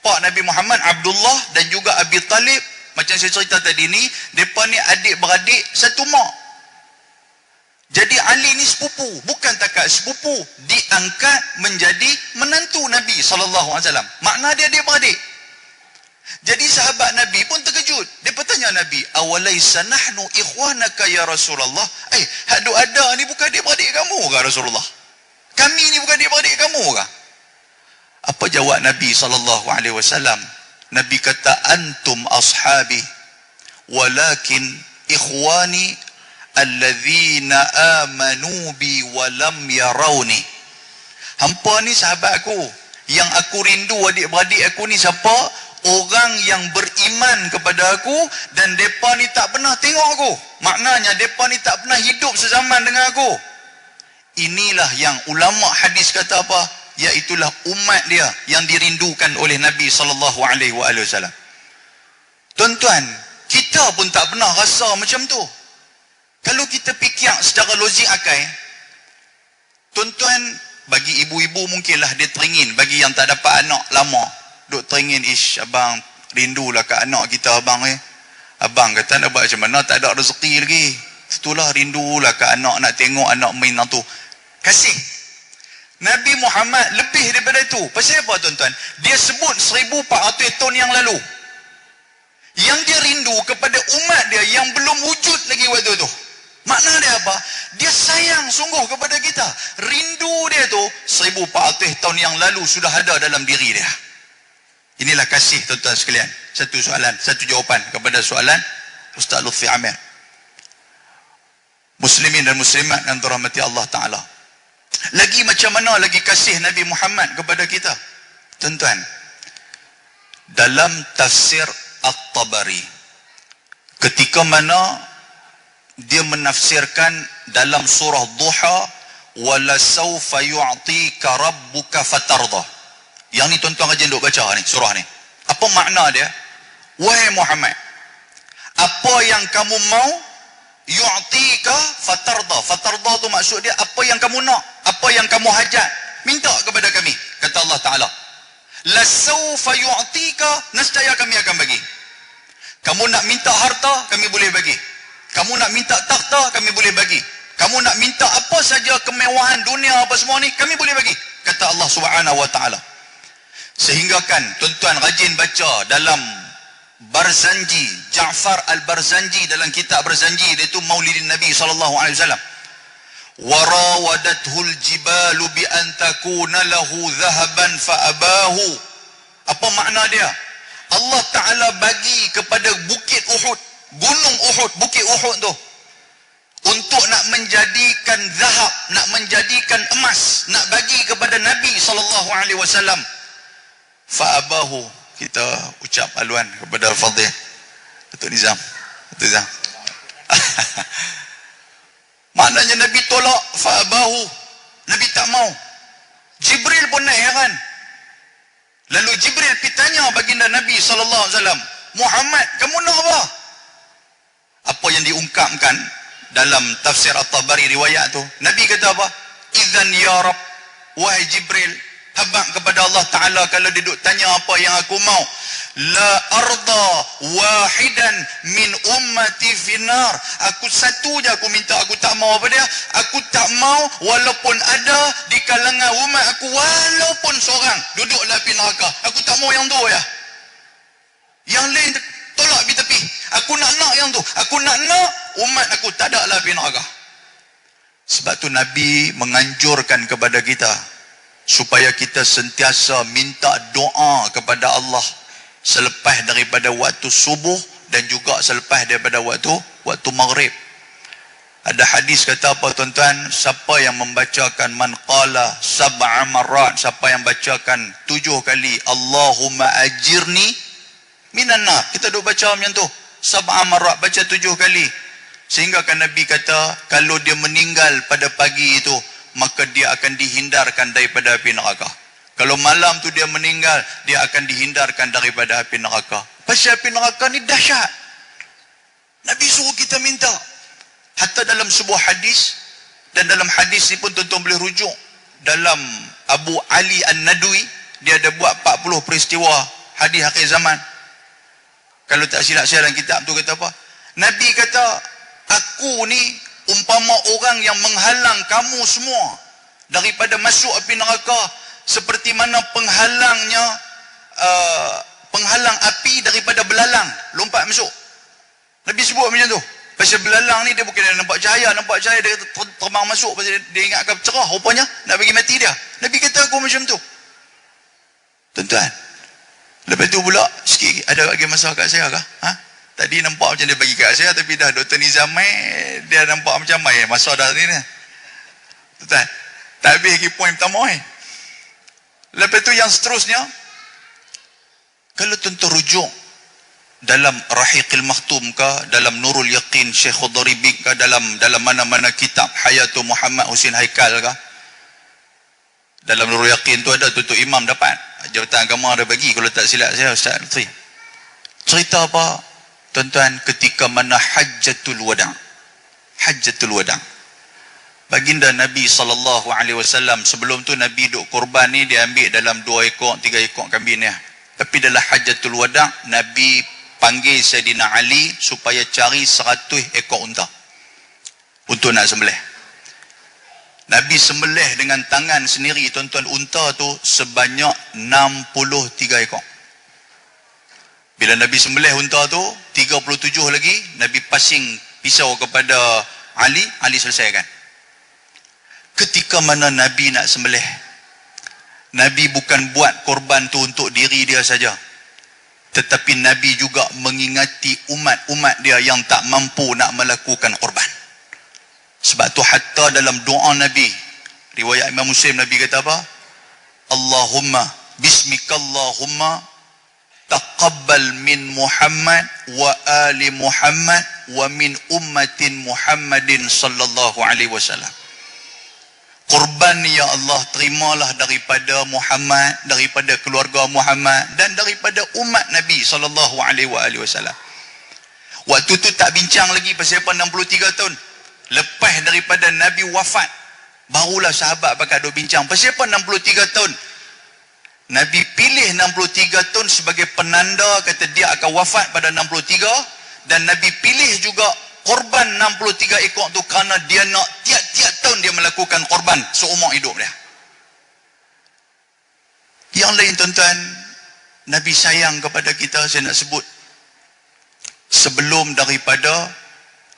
pak Nabi Muhammad, Abdullah dan juga Abi Talib, macam saya cerita tadi ni, mereka ni adik-beradik satu mak. Jadi Ali ni sepupu, bukan takat sepupu, diangkat menjadi menantu Nabi SAW. Makna dia adik-beradik. Jadi sahabat Nabi pun terkejut. Dia bertanya Nabi, awalaysa nahnu ikhwanaka ya Rasulullah? Hak ada ni bukan adik-beradik kamu ke Rasulullah? Kami ni bukan adik-beradik kamu ke? Apa jawab Nabi SAW? Nabi kata, antum ashabi walakin ikhwani alladzina amanu bi wa lam yarawni. Hampa ni sahabat aku, yang aku rindu adik-beradik aku ni siapa? Orang yang beriman kepada aku dan depa ni tak pernah tengok aku. Maknanya depa ni tak pernah hidup sezaman dengan aku. Inilah yang ulama hadis kata apa? Iaitulah umat dia yang dirindukan oleh Nabi sallallahu alaihi wasallam. Tuan-tuan, kita pun tak pernah rasa macam tu. Kalau kita fikir secara logik akal, tuan-tuan, bagi ibu-ibu mungkinlah dia teringin, bagi yang tak dapat anak lama, duk teringin, ish abang rindulah kat anak kita abang Abang kata nak buat macam mana, tak ada rezeki lagi. Itulah rindulah kat anak, nak tengok anak main tu. Kasih. Nabi Muhammad lebih daripada itu. Pasal apa tuan-tuan? Dia sebut 1400 tahun yang lalu. Yang dia rindu kepada umat dia yang belum wujud lagi waktu tu. Makna dia apa? Dia sayang sungguh kepada kita. Rindu dia tu 1400 tahun yang lalu sudah ada dalam diri dia. Inilah kasih tuan-tuan sekalian. Satu soalan, satu jawapan kepada soalan Ustaz Lutfi Amir. Muslimin dan muslimat yang dirahmati Allah Ta'ala. Lagi macam mana lagi kasih Nabi Muhammad kepada kita? Tuan-tuan, dalam tafsir At-Tabari, ketika mana dia menafsirkan dalam surah Duha, wala sawfa yu'tika rabbuka fatardah. Yang ni tuan-tuan kajian duk baca ni, surah ni. Apa makna dia? Wahai Muhammad, apa yang kamu mau, yu'tika fatardah. Fatardah tu maksud dia apa yang kamu nak, apa yang kamu hajat, minta kepada kami. Kata Allah Ta'ala, la sawfa yu'tika, nescaya kami akan bagi. Kamu nak minta harta, kami boleh bagi. Kamu nak minta takhta, kami boleh bagi. Kamu nak minta apa saja kemewahan dunia apa semua ni, kami boleh bagi. Kata Allah Subhanahu wa Ta'ala. Sehingga kan tuan-tuan rajin baca dalam Barzanji, Ja'far al-Barzanji, dalam kitab Barzanji, dia tu Maulidin Nabi sallallahu alaihi wasallam. Warawadathul jibalu bi an takuna lahu dhahaban fa abahu. Apa makna dia? Allah Ta'ala bagi kepada bukit Uhud, gunung Uhud, bukit Uhud tu, untuk nak menjadikan zahab, nak menjadikan emas, nak bagi kepada Nabi sallallahu alaihi wasallam. Fa'abahu. Kita ucap haluan kepada Al-Fadhil Datuk Nizam. Datuk Nizam. Maknanya Nabi tolak, fa'abahu. Nabi tak mau. Jibril pun naik heran. Lalu Jibril pergi tanya baginda Nabi sallallahu alaihi wasallam, Muhammad, kamu nak apa? Apa yang diungkapkan dalam tafsir At-Tabari riwayat tu, Nabi kata apa? Idzan ya Rabb, wahai Jibril, habaq kepada Allah Ta'ala kalau dia duk tanya apa yang aku mau. La arda wahidan min ummati finnar. Aku satu je aku minta, aku tak mau apa dia? Aku tak mau walaupun ada di kalangan umat aku, walaupun seorang duduk dalam api neraka. Aku tak mau yang tu ya. Yang lain tolak pergi tepi. Aku nak yang tu. Aku nak umat aku tak ada dalam api neraka. Sebab tu Nabi menganjurkan kepada kita supaya kita sentiasa minta doa kepada Allah selepas daripada waktu subuh dan juga selepas daripada waktu maghrib. Ada hadis kata apa tuan-tuan? Siapa yang membacakan man qala sab'a marrat, siapa yang bacakan 7 kali Allahumma ajirni minan nar. Kita duk baca macam tu, sab'a marrat, baca 7 kali. Sehingga kan Nabi kata kalau dia meninggal pada pagi itu, maka dia akan dihindarkan daripada api neraka. Kalau malam tu dia meninggal, dia akan dihindarkan daripada api neraka. Pasal api neraka ni dahsyat. Nabi suruh kita minta. Hatta dalam sebuah hadis, dan dalam hadis ni pun tuan-tuan boleh rujuk dalam Abu Ali An-Nadwi, dia ada buat 40 peristiwa hadis akhir zaman. Kalau tak silap saya dalam kitab tu kata apa? Nabi kata, aku ni umpama orang yang menghalang kamu semua daripada masuk api neraka, seperti mana penghalang api daripada belalang lompat masuk. Nabi sebut macam tu. Pasal belalang ni dia bukan dia nampak cahaya dia terbang masuk, pasal dia ingatkan cerah, rupanya nak bagi mati dia. Nabi kata aku macam tu. Tuan-tuan, lepas tu pula sikit ada lagi masa kat saya kah? Tak Tadi nampak macam dia bagi kat saya, tapi dah Dr. Nizam dia nampak macam masa dah ni. Tuan, tak habis lagi poin pertama Lepas tu yang seterusnya, kalau tuan rujuk dalam Rahiqil Makhtum ke, dalam Nurul Yaqin Syekh Khudaribi ke, dalam mana-mana kitab Hayatu Muhammad Husin Haikal ke, dalam Nurul Yaqin tu ada tutup imam dapat Jabatan Agama ada bagi, kalau tak silap saya Ustaz Lutfi. Cerita apa tuan-tuan, ketika mana Hajjatul Wada', baginda Nabi SAW, sebelum tu Nabi duk korban ni dia ambil dalam 2 ekor 3 ekor kambing ni. Tapi dalam Hajjatul Wada' Nabi panggil Sayyidina Ali supaya cari 100 ekor unta untuk nak sembelih. Nabi sembelih dengan tangan sendiri tuan-tuan, unta tu sebanyak 63 ekor. Bila Nabi sembelih unta tu 37 lagi, Nabi passing pisau kepada Ali selesaikan. Ketika mana Nabi nak sembelih, Nabi bukan buat korban tu untuk diri dia saja, tetapi Nabi juga mengingati umat-umat dia yang tak mampu nak melakukan korban. Sebab tu hatta dalam doa Nabi, riwayat Imam Muslim, Nabi kata apa? Allahumma bismikallahumma taqabbal min Muhammad wa ali Muhammad wa min ummatin Muhammadin sallallahu alaihi wasallam. Korban ya Allah, terimalah daripada Muhammad, daripada keluarga Muhammad dan daripada umat Nabi sallallahu alaihi wasallam. Waktu tu tak bincang lagi pasal 63 tahun lepas daripada Nabi wafat, barulah sahabat pakai duk bincang pasal 63 tahun. Nabi pilih 63 tahun sebagai penanda kata dia akan wafat pada 63, dan Nabi pilih juga korban 63 ekor tu kerana dia nak tiap-tiap tahun dia melakukan korban seumur hidup dia. Yang lain tuan-tuan, Nabi sayang kepada kita, saya nak sebut, sebelum daripada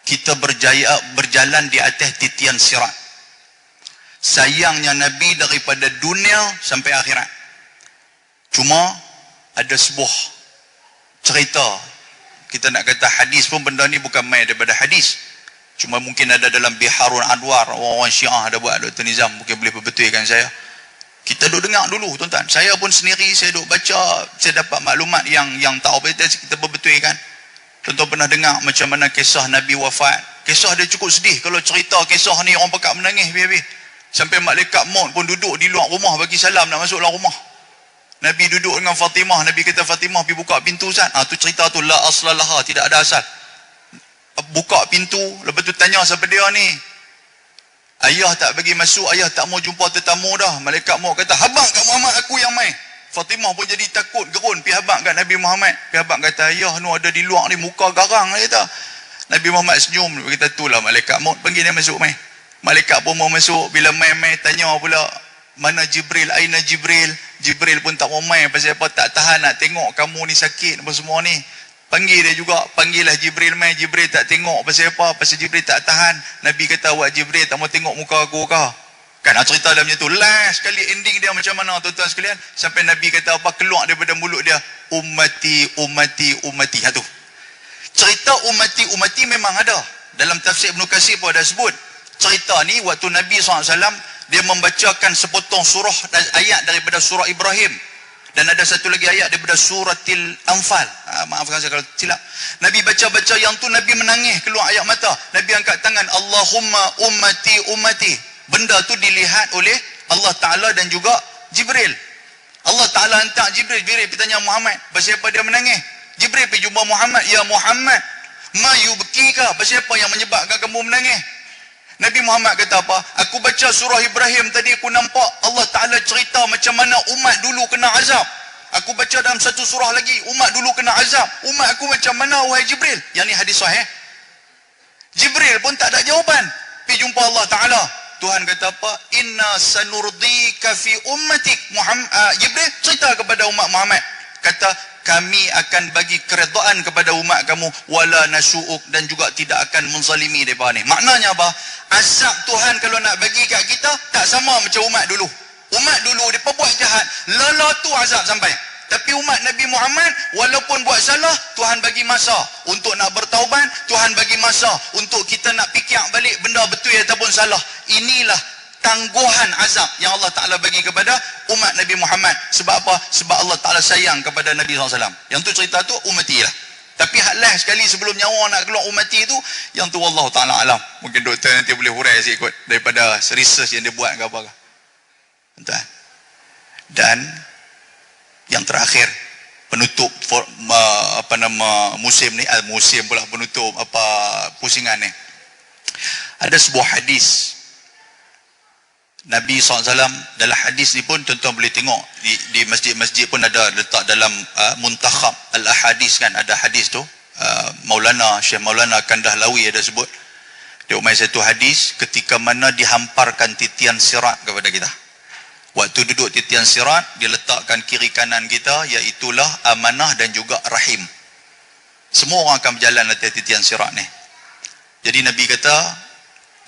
kita berjalan di atas titian sirat, sayangnya Nabi daripada dunia sampai akhirat. Cuma ada sebuah cerita, kita nak kata hadis pun benda ni bukan main daripada hadis, cuma mungkin ada dalam Biharul Anwar, orang-orang Syiah ada buat, Dr. Nizam mungkin boleh perbetulkan saya. Kita duk dengar dulu tuan-tuan, saya pun sendiri saya duk baca, saya dapat maklumat yang tak apa, kita perbetulkan. Tuan-tuan pernah dengar macam mana kisah Nabi wafat? Kisah dia cukup sedih. Kalau cerita kisah ni orang pakat menangis habis-habis. Sampai malaikat maut pun duduk di luar rumah bagi salam nak masuk dalam rumah. Nabi duduk dengan Fatimah, Nabi kata Fatimah pergi buka pintu Ustaz. Tu cerita tu la aslalaha, tidak ada asal. Buka pintu, lepas tu tanya siapa dia ni. Ayah tak bagi masuk, ayah tak mau jumpa tetamu dah. Malaikat maut kata, habaq kat Muhammad aku yang mai. Fatimah pun jadi takut, gerun pergi habaq kat Nabi Muhammad. Pergi habaq kata, ayah nu ada di luar ni muka garang dia kata. Nabi Muhammad senyum, dia kata itulah malaikat maut, panggil dia masuk mai. Malaikat pun mau masuk, bila mai tanya pula mana Jibril, aina Jibril. Jibril pun tak mau main pasal apa, tak tahan nak tengok kamu ni sakit apa semua ni. Panggil dia juga, panggillah Jibril main. Jibril tak tengok pasal apa, pasal Jibril tak tahan. Nabi kata, awak Jibril tak mau tengok muka aku kah? Kan cerita dalam macam tu. Last sekali ending dia macam mana tuan-tuan sekalian, sampai Nabi kata apa, keluar daripada mulut dia, ummati ummati ummati. Tu cerita ummati memang ada dalam tafsir Ibn Katsir pun ada sebut. Cerita ni waktu Nabi SAW dia membacakan sepotong surah dan ayat daripada surah Ibrahim, dan ada satu lagi ayat daripada suratil Anfal. Maafkan saya kalau silap. Nabi baca-baca yang tu, Nabi menangis keluar air mata. Nabi angkat tangan, Allahumma ummati ummati. Benda tu dilihat oleh Allah Ta'ala dan juga Jibril. Allah Ta'ala hantar Jibril pergi tanya Muhammad, pasal apa dia menangis? Jibril pergi jumpa Muhammad, ya Muhammad, ma yubkika, pasal apa yang menyebabkan kamu menangis? Nabi Muhammad kata apa? Aku baca surah Ibrahim tadi, aku nampak Allah Ta'ala cerita macam mana umat dulu kena azab. Aku baca dalam satu surah lagi, umat dulu kena azab. Umat aku macam mana wahai Jibril? Yang ni hadis sahih. Jibril pun tak ada jawapan. Pergi jumpa Allah Ta'ala. Tuhan kata apa? Inna sanurdika fi ummatik. Jibril cerita kepada umat Muhammad. Kata, kami akan bagi keredaan kepada umat kamu, wala nasu'uk, dan juga tidak akan menzalimi mereka ni. Maknanya apa? Azab Tuhan kalau nak bagi kat kita tak sama macam umat dulu. Umat dulu dia perbuat jahat, lala tu azab sampai. Tapi umat Nabi Muhammad, walaupun buat salah, Tuhan bagi masa untuk nak bertaubat, Tuhan bagi masa untuk kita nak fikir balik benda betul ataupun salah. Inilah tangguhan azab yang Allah Ta'ala bagi kepada umat Nabi Muhammad. Sebab apa? Sebab Allah Ta'ala sayang kepada Nabi SAW. Yang tu cerita tu umati lah. Tapi hal lah sekali sebelum nyawa nak keluar umati tu, yang tu Allah Ta'ala alam. Mungkin doktor nanti boleh hurai sikit daripada research yang dia buat ke apa ke. Entah. Dan yang terakhir, penutup musim ni, musim pula penutup pusingan ni. Ada sebuah hadis Nabi SAW. Dalam hadis ni pun tuan-tuan boleh tengok di masjid-masjid pun ada letak dalam muntakhab al-ahadis kan, ada hadis tu. Syekh Maulana Kandahlawi ada sebut dia umai satu hadis ketika mana dihamparkan titian sirat kepada kita. Waktu duduk titian sirat, dia letakkan kiri kanan kita, iaitulah amanah dan juga rahim. Semua orang akan berjalan atas titian sirat ni. Jadi Nabi kata,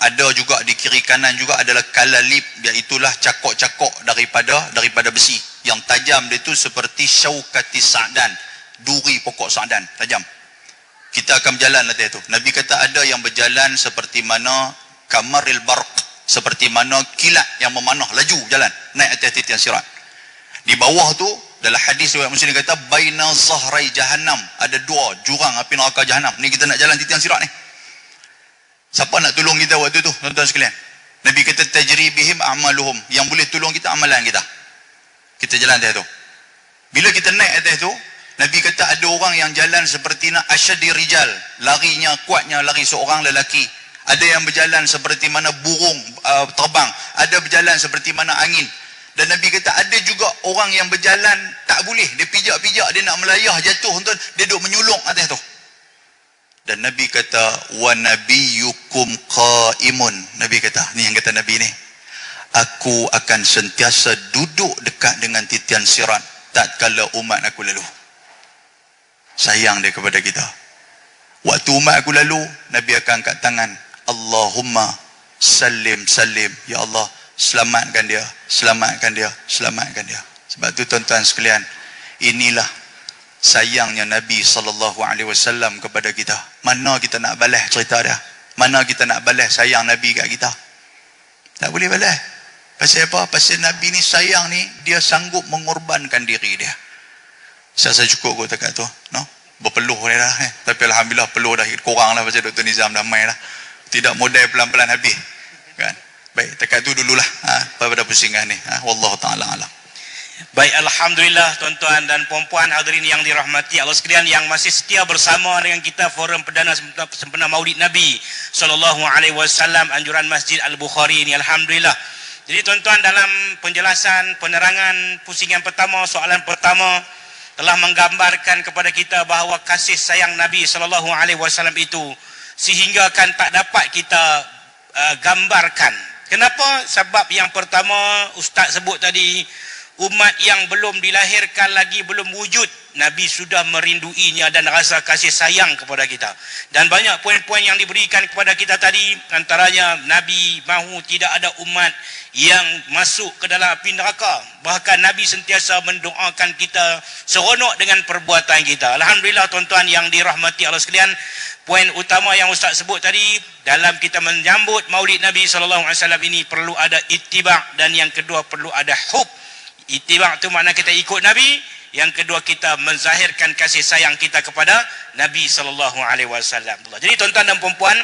ada juga di kiri kanan juga adalah kalalib, iaitulah cakok-cakok daripada besi. Yang tajam dia tu seperti syaukati sa'dan, duri pokok sa'dan, tajam. Kita akan berjalan atas tu. Nabi kata ada yang berjalan seperti mana kamaril barq, seperti mana kilat yang memanah laju jalan naik atas titian sirat. Di bawah tu dalam hadis riwayat Muslim kata baina zahrai jahannam, ada dua jurang api neraka jahannam. Ni kita nak jalan titian sirat ni. Siapa nak tolong kita waktu tu tuan-tuan sekalian? Nabi kata tajri bihim a'maluhum, yang boleh tolong kita amalan kita. Kita jalan atas tu. Bila kita naik atas tu, Nabi kata ada orang yang jalan seperti nak asyadi rijal, larinya kuatnya lari seorang lelaki. Ada yang berjalan seperti mana burung terbang, ada berjalan seperti mana angin. Dan Nabi kata ada juga orang yang berjalan tak boleh, dia pijak-pijak, dia nak melayah jatuh, dia duduk menyulung atas tu. Dan Nabi kata wa nabiyyukum qaimun, Nabi kata, ni yang kata Nabi ni, aku akan sentiasa duduk dekat dengan titian sirat tatkala umat aku lalu. Sayang dia kepada kita. Waktu umat aku lalu, Nabi akan angkat tangan, Allahumma salim salim, ya Allah selamatkan dia, selamatkan dia, selamatkan dia. Sebab tu tuan-tuan sekalian, inilah sayangnya Nabi SAW kepada kita. Mana kita nak balas cerita dia? Mana kita nak balas sayang Nabi kat kita? Tak boleh balas. Pasal apa? Pasal Nabi ni sayang ni, dia sanggup mengorbankan diri dia. Saya cukup kot dekat tu, no? Berpeluh dia dah, tapi alhamdulillah peluh dah kurang lah pasal Dr. Nizam dah main lah. Tidak modal pelan-pelan habis kan. Baik, dekat tu dululah pada pusingan ni. Wallahu taala alam. Baik, alhamdulillah tuan-tuan dan puan-puan hadirin yang dirahmati Allah sekalian yang masih setia bersama dengan kita Forum Perdana Sempena Maulid Nabi SAW anjuran Masjid Al-Bukhari ini, alhamdulillah. Jadi tuan-tuan, dalam penjelasan penerangan pusingan pertama, soalan pertama telah menggambarkan kepada kita bahawa kasih sayang Nabi SAW itu sehingga kan tak dapat kita gambarkan. Kenapa? Sebab yang pertama Ustaz sebut tadi, umat yang belum dilahirkan lagi, belum wujud, Nabi sudah merinduinya dan rasa kasih sayang kepada kita. Dan banyak poin-poin yang diberikan kepada kita tadi, antaranya Nabi mahu tidak ada umat yang masuk ke dalam api neraka. Bahkan Nabi sentiasa mendoakan kita seronok dengan perbuatan kita. Alhamdulillah tuan-tuan yang dirahmati Allah sekalian, poin utama yang Ustaz sebut tadi, dalam kita menyambut Maulid Nabi SAW ini perlu ada ittiba', dan yang kedua perlu ada hub. Ittiba' itu makna kita ikut Nabi, yang kedua kita menzahirkan kasih sayang kita kepada Nabi SAW. Jadi tuan-tuan dan puan-puan,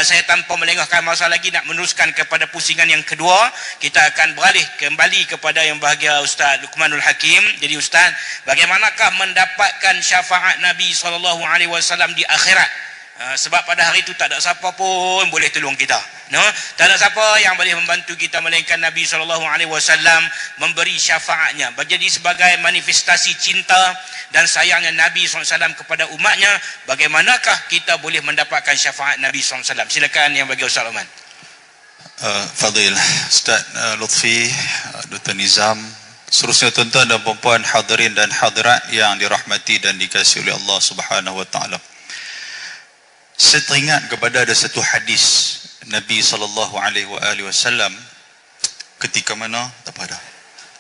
saya tanpa melengahkan masa lagi nak meneruskan kepada pusingan yang kedua. Kita akan beralih kembali kepada yang bahagia Ustaz Luqmanul Hakim. Jadi Ustaz, bagaimanakah mendapatkan syafaat Nabi SAW di akhirat? Sebab pada hari itu tak ada siapa pun boleh tolong kita, no? Tak ada siapa yang boleh membantu kita melainkan Nabi SAW memberi syafaatnya. Jadi sebagai manifestasi cinta dan sayangnya Nabi SAW kepada umatnya, bagaimanakah kita boleh mendapatkan syafaat Nabi SAW? Silakan yang bagi Ustaz Rahman. Fadil Ustaz Lutfi, Dr. Nizam, seterusnya tuan-tuan dan puan-puan hadirin dan hadirat yang dirahmati dan dikasihi oleh Allah Subhanahu wa taala. Saya teringat kepada ada satu hadis Nabi SAW ketika mana, tak apa dah,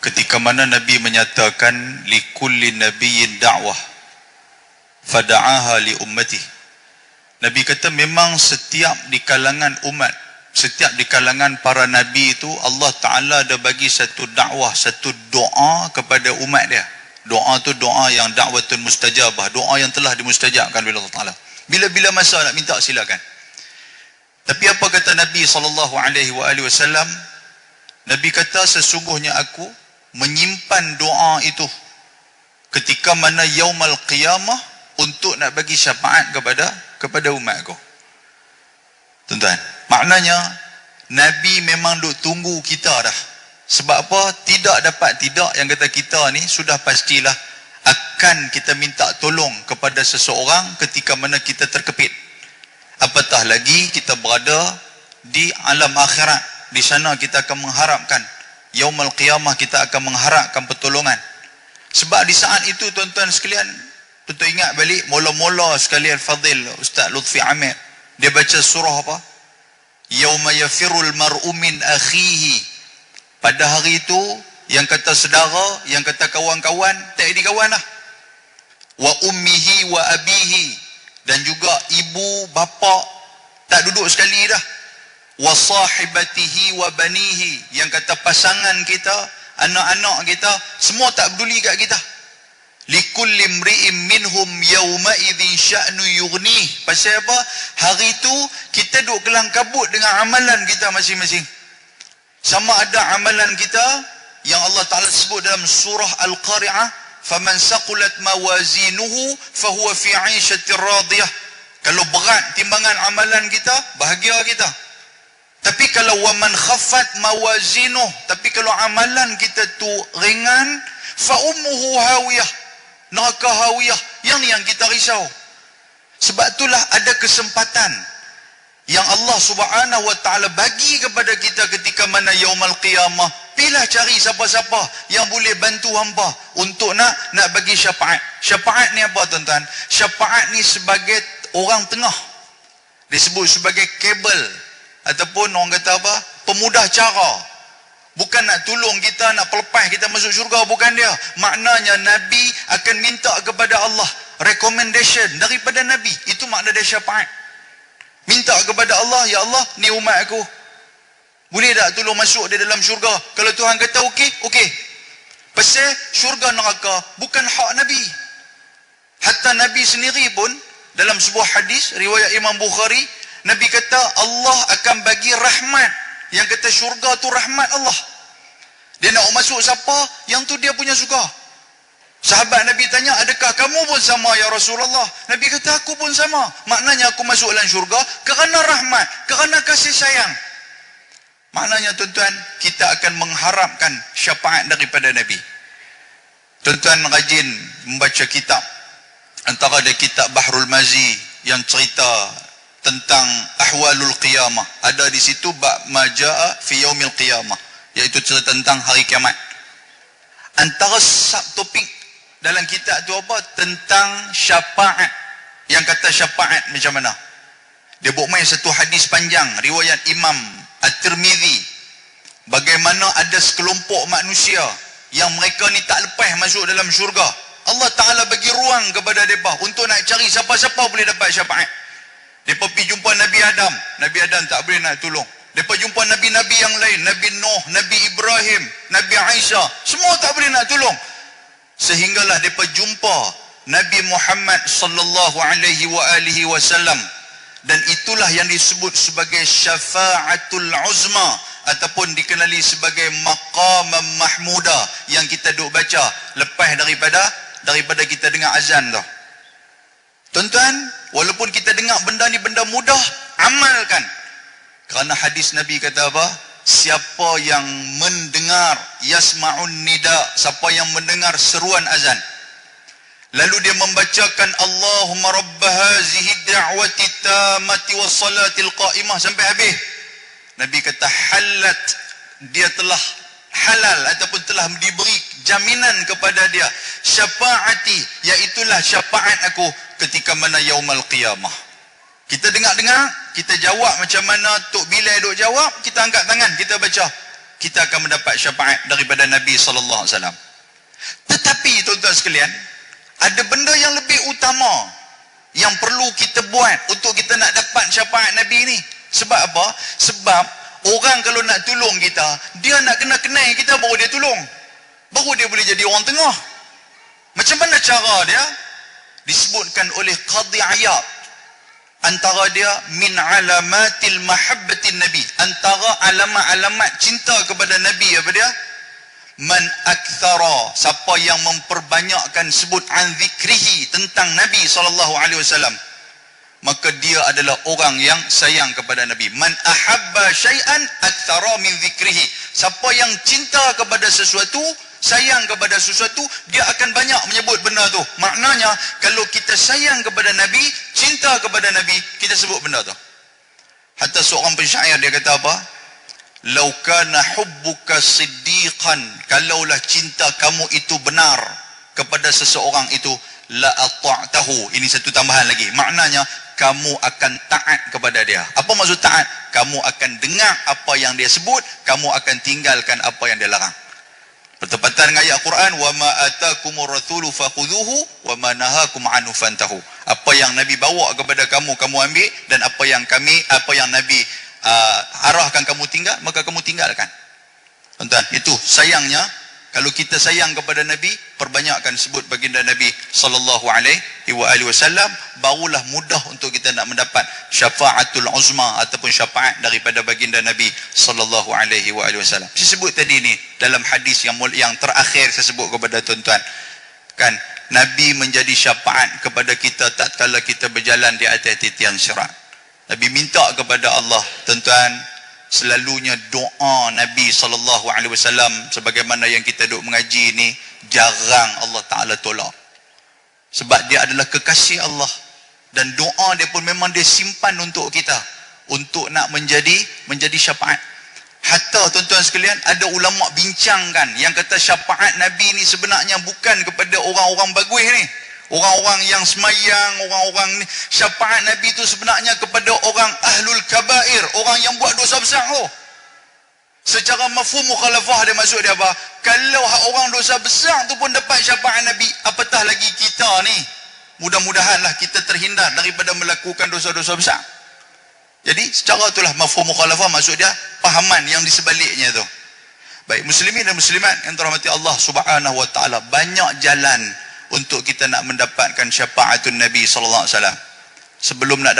ketika mana Nabi menyatakan likulli nabiyyin da'wah fada'aha li ummati. Nabi kata memang setiap di kalangan umat, setiap di kalangan para nabi itu Allah Ta'ala ada bagi satu dakwah, satu doa kepada umat dia. Doa tu doa yang da'watun mustajabah, doa yang telah dimustajabkan oleh Allah Ta'ala. Bila-bila masa nak minta silakan. Tapi apa kata Nabi SAW? Nabi kata sesungguhnya aku menyimpan doa itu ketika mana yaumal qiyamah untuk nak bagi syafaat kepada umatku. Tuan-tuan, maknanya Nabi memang duk tunggu kita dah. Sebab apa? Tidak yang kata kita ni sudah pastilah akan kita minta tolong kepada seseorang ketika mana kita terkepit. Apatah lagi kita berada di alam akhirat. Di sana kita akan mengharapkan yaumul qiyamah, kita akan mengharapkan pertolongan. Sebab di saat itu tuan-tuan sekalian, tuan-tuan ingat balik mula-mula sekali Al-Fadhil Ustaz Lutfi Amir, dia baca surah apa? Yauma yafirul mar'u min akhihi. Pada hari itu yang kata saudara, yang kata kawan-kawan, tak jadi kawan lah. Wa ummihi wa abihi, dan juga ibu bapa tak duduk sekali dah. Wa sahibatihi wa banihi, yang kata pasangan kita, anak-anak kita, semua tak peduli kat kita. Likulli imri'in minhum yawma idzin sya'nu yughnih. Pasal apa? Hari itu kita duk kelang kabut dengan amalan kita masing-masing. Sama ada amalan kita yang Allah Ta'ala sebut dalam surah Al-Qari'ah, faman saqulat mawazinuhu fahuwa fi 'ishatir radiyah. Kalau berat timbangan amalan kita, bahagia kita. Tapi kalau waman khaffat mawazinuh, tapi kalau amalan kita tu ringan, fa ummuhu hawiyah, neraka hawiyah. Yang ni yang kita risau. Sebab itulah ada kesempatan yang Allah Subhanahu wa Ta'ala bagi kepada kita ketika mana yaumul qiyamah. Pilah cari siapa-siapa yang boleh bantu hamba untuk nak bagi syafaat. Syafaat ni apa tuan-tuan? Syafaat ni sebagai orang tengah. Disebut sebagai kabel, ataupun orang kata apa? Pemudah cara. Bukan nak tolong kita, nak pelepas kita masuk syurga, bukan dia. Maknanya Nabi akan minta kepada Allah recommendation daripada Nabi. Itu makna dia syafaat. Minta kepada Allah, ya Allah, ni umat aku, boleh tak tolong masuk dia dalam syurga? Kalau Tuhan kata okey, okey. Pasal syurga neraka bukan hak Nabi. Hatta Nabi sendiri pun dalam sebuah hadis riwayat Imam Bukhari, Nabi kata Allah akan bagi rahmat. Yang kata syurga tu rahmat Allah. Dia nak masuk siapa, yang tu dia punya suka. Sahabat Nabi tanya, adakah kamu pun sama ya Rasulullah? Nabi kata, aku pun sama. Maknanya aku masuk dalam syurga kerana rahmat, kerana kasih sayang. Maknanya tuan-tuan, kita akan mengharapkan syafaat daripada Nabi. Tuan-tuan rajin membaca kitab. Antara ada kitab Bahrul Mazi yang cerita tentang ahwalul qiyamah. Ada di situ bab majaa fi yaumil qiyamah, iaitu cerita tentang hari kiamat. Antara subtopik dalam kitab tu apa? Tentang syafaat. Yang kata syafaat macam mana? Dia buat main satu hadis panjang riwayat Imam At-Tirmidzi, bagaimana ada sekelompok manusia yang mereka ni tak lepas masuk dalam syurga. Allah Ta'ala bagi ruang kepada mereka untuk nak cari siapa-siapa boleh dapat syafaat. Mereka pergi jumpa Nabi Adam. Nabi Adam tak boleh nak tolong. Mereka jumpa Nabi-Nabi yang lain, Nabi Nuh, Nabi Ibrahim, Nabi Aisyah, semua tak boleh nak tolong. Sehinggalah mereka jumpa Nabi Muhammad sallallahu alaihi wasallam, dan itulah yang disebut sebagai syafa'atul uzma, ataupun dikenali sebagai maqam mahmuda, yang kita duk baca lepas daripada kita dengar azan tu. Tuan-tuan, walaupun kita dengar benda ni benda mudah, amalkan. Kerana hadis Nabi kata apa? Siapa yang mendengar yasma'un nida, siapa yang mendengar seruan azan, lalu dia membacakan Allahumma rabb hazihi da'wati tammati was salatil qa'imah sampai habis, Nabi kata halat, dia telah halal ataupun telah diberi jaminan kepada dia syafaati, iaitulah syafaat aku ketika mana yaumul qiyamah. Kita dengar-dengar, kita jawab macam mana Tok Bilal duk jawab, kita angkat tangan, kita baca kita akan mendapat syafaat daripada Nabi sallallahu alaihi wasallam. Tetapi tuan-tuan sekalian, ada benda yang lebih utama yang perlu kita buat untuk kita nak dapat syafaat Nabi ni. Sebab apa? Sebab orang kalau nak tolong kita, dia nak kenal kita baru dia tolong. Baru dia boleh jadi orang tengah. Macam mana cara dia? Disebutkan oleh Qadhi Iyad, antara dia min alamatil mahabbatin Nabi, antara alamat-alamat cinta kepada Nabi apa dia? Man akthara, siapa yang memperbanyakkan sebut an zikrihi, tentang Nabi SAW, maka dia adalah orang yang sayang kepada Nabi. Man ahabba syai'an akthara min zikrihi, siapa yang cinta kepada sesuatu, sayang kepada sesuatu, dia akan banyak menyebut benda tu. Maknanya kalau kita sayang kepada Nabi, cinta kepada Nabi, kita sebut benda tu. Hatta seorang pensyair dia kata apa? Lau kana hubbuka siddiqan, kalaulah cinta kamu itu benar kepada seseorang itu, la ata'tahu. Ini satu tambahan lagi. Maknanya kamu akan taat kepada dia. Apa maksud taat? Kamu akan dengar apa yang dia sebut, kamu akan tinggalkan apa yang dia larang. Bertepatan dengan ayat Quran, wa ma atakumur rasulu fakhudhuhu wa ma nahakum anhu fantahu. Apa yang Nabi bawa kepada kamu, kamu ambil, dan apa yang Nabi arahkan kamu tinggal, maka kamu tinggalkan. Tuan-tuan, itu sayangnya. Kalau kita sayang kepada Nabi, perbanyakkan sebut baginda Nabi sallallahu alaihi wasallam, barulah mudah untuk kita nak mendapat syafaatul uzma ataupun syafaat daripada baginda Nabi sallallahu alaihi wasallam. Saya sebut tadi ni dalam hadis yang terakhir saya sebut kepada tuan-tuan, kan, Nabi menjadi syafaat kepada kita tatkala kita berjalan di atas titian sirat. Nabi minta kepada Allah, tuan-tuan, selalunya doa Nabi SAW sebagaimana yang kita duk mengaji ni, jarang Allah Ta'ala tolak. Sebab dia adalah kekasih Allah, dan doa dia pun memang dia simpan untuk kita, untuk nak menjadi syafaat. Hatta tuan-tuan sekalian, ada ulama bincangkan yang kata syafaat Nabi ni sebenarnya bukan kepada orang-orang bagus ni, orang-orang yang semayang, orang-orang ni. Syafaat Nabi itu sebenarnya kepada orang ahlul kabair, orang yang buat dosa besar tu. Secara mafhum mukhalafah dia, maksud dia apa? Kalau orang dosa besar tu pun dapat syafaat Nabi, apatah lagi kita ni. Mudah-mudahanlah kita terhindar daripada melakukan dosa-dosa besar. Jadi secara itulah mafhum mukhalafah, maksud dia pahaman yang di sebaliknya tu. Baik, muslimin dan muslimat yang dirahmati Allah Subhanahu wa taala, banyak jalan untuk kita nak mendapatkan syafaatun Nabi sallallahu alaihi wasallam. Sebelum nak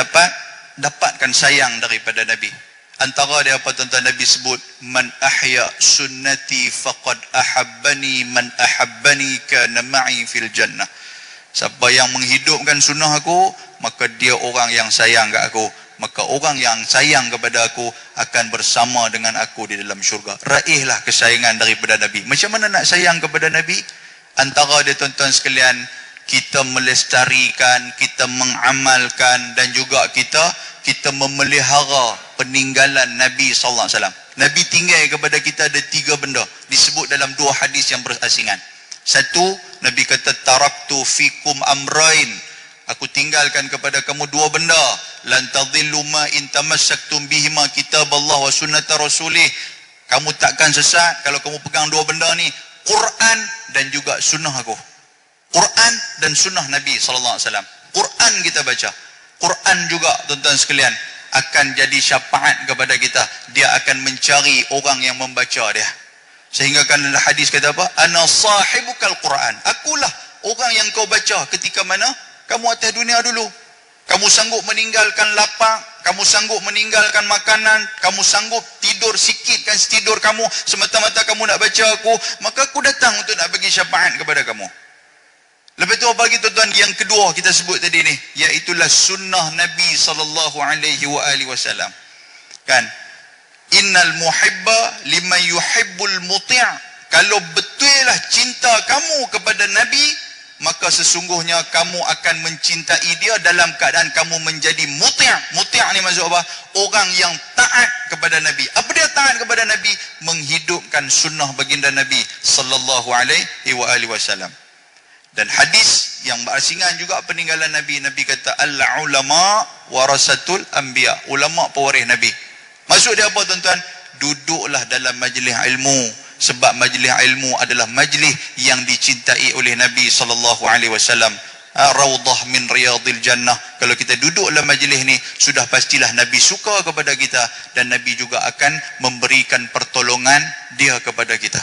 dapatkan sayang daripada Nabi. Antara dia apa tuan-tuan? Nabi sebut, man ahya sunnati faqad ahabbani, man ahabbani kana ma'i fil jannah. Siapa yang menghidupkan sunnah aku, maka dia orang yang sayang kat aku. Maka orang yang sayang kepada aku akan bersama dengan aku di dalam syurga. Raihlah kesayangan daripada Nabi. Macam mana nak sayang kepada Nabi? Antara dia tuan-tuan sekalian, kita melestarikan, kita mengamalkan, dan juga kita memelihara peninggalan Nabi sallallahu alaihi wasallam. Nabi tinggal kepada kita ada 3 benda, disebut dalam 2 hadis yang berasingan. Satu, Nabi kata taraktu fikum amrain, aku tinggalkan kepada kamu 2 benda, lan tadhillu ma in tamassaktum bihima kitaballah wa sunnata rasulih. Kamu takkan sesat kalau kamu pegang 2 benda ni, Quran dan juga sunnah aku. Quran dan sunnah Nabi sallallahu alaihi wasallam. Quran kita baca, Quran juga tuan-tuan sekalian akan jadi syafaat kepada kita. Dia akan mencari orang yang membaca dia. Sehingga kan dalam hadis kata apa? Ana sahibukal Quran. Akulah orang yang kau baca ketika mana kamu atas dunia dulu. Kamu sanggup meninggalkan lapar, kamu sanggup meninggalkan makanan, kamu sanggup tidur sikit kan setidur kamu, semata-mata kamu nak baca aku, maka aku datang untuk nak bagi syafaat kepada kamu. Lepas tu apa lagi tuan-tuan? Yang kedua kita sebut tadi ni, iaitulah sunnah Nabi sallallahu alaihi wasallam. Kan? Innal muhibba liman yuhibbul muti'. Kalau betullah cinta kamu kepada Nabi, maka sesungguhnya kamu akan mencintai dia dalam keadaan kamu menjadi muti'. Muti' ni maksud apa? Orang yang taat kepada Nabi. Apa dia taat kepada Nabi? Menghidupkan sunnah baginda Nabi sallallahu alaihi wasallam. Dan hadis yang berasingan juga peninggalan Nabi, Nabi kata al-ulama warasatul anbiya, ulama pewaris Nabi. Maksud dia apa tuan-tuan? duduklah dalam majlis ilmu, sebab majlis ilmu adalah majlis yang dicintai oleh Nabi SAW. Raudhah min riyadil jannah. Kalau kita duduk dalam majlis ni, sudah pastilah Nabi suka kepada kita, dan Nabi juga akan memberikan pertolongan dia kepada kita.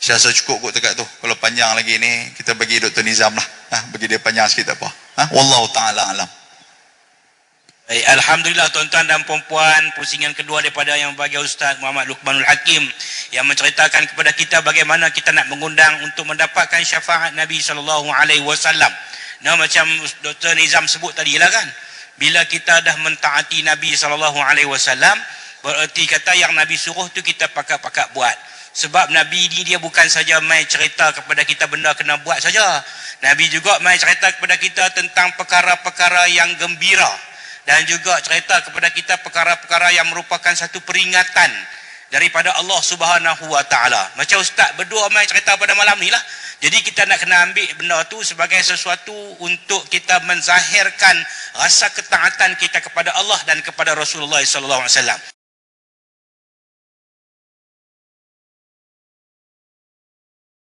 Saya rasa cukup kot dekat tu. Kalau panjang lagi ni, kita bagi Dr. Nizam lah. Bagi dia panjang sikit tak apa. Wallahu ta'ala alam. Baik, Alhamdulillah tuan-tuan dan puan-puan, pusingan kedua daripada yang bagi Ustaz Muhammad Luqmanul Hakim yang menceritakan kepada kita bagaimana kita nak mengundang untuk mendapatkan syafaat Nabi SAW. Nah, macam Dr. Nizam sebut tadi lah kan, bila kita dah mentaati Nabi SAW, bererti kata yang Nabi suruh tu kita pakat-pakat buat. Sebab Nabi ni dia bukan saja mai cerita kepada kita benda kena buat saja. Nabi juga mai cerita kepada kita tentang perkara-perkara yang gembira, dan juga cerita kepada kita perkara-perkara yang merupakan satu peringatan daripada Allah Subhanahu wa taala. Macam ustaz berdua mai cerita pada malam ni lah. Jadi kita nak kena ambil benda tu sebagai sesuatu untuk kita menzahirkan rasa ketaatan kita kepada Allah dan kepada Rasulullah sallallahu alaihi wasallam.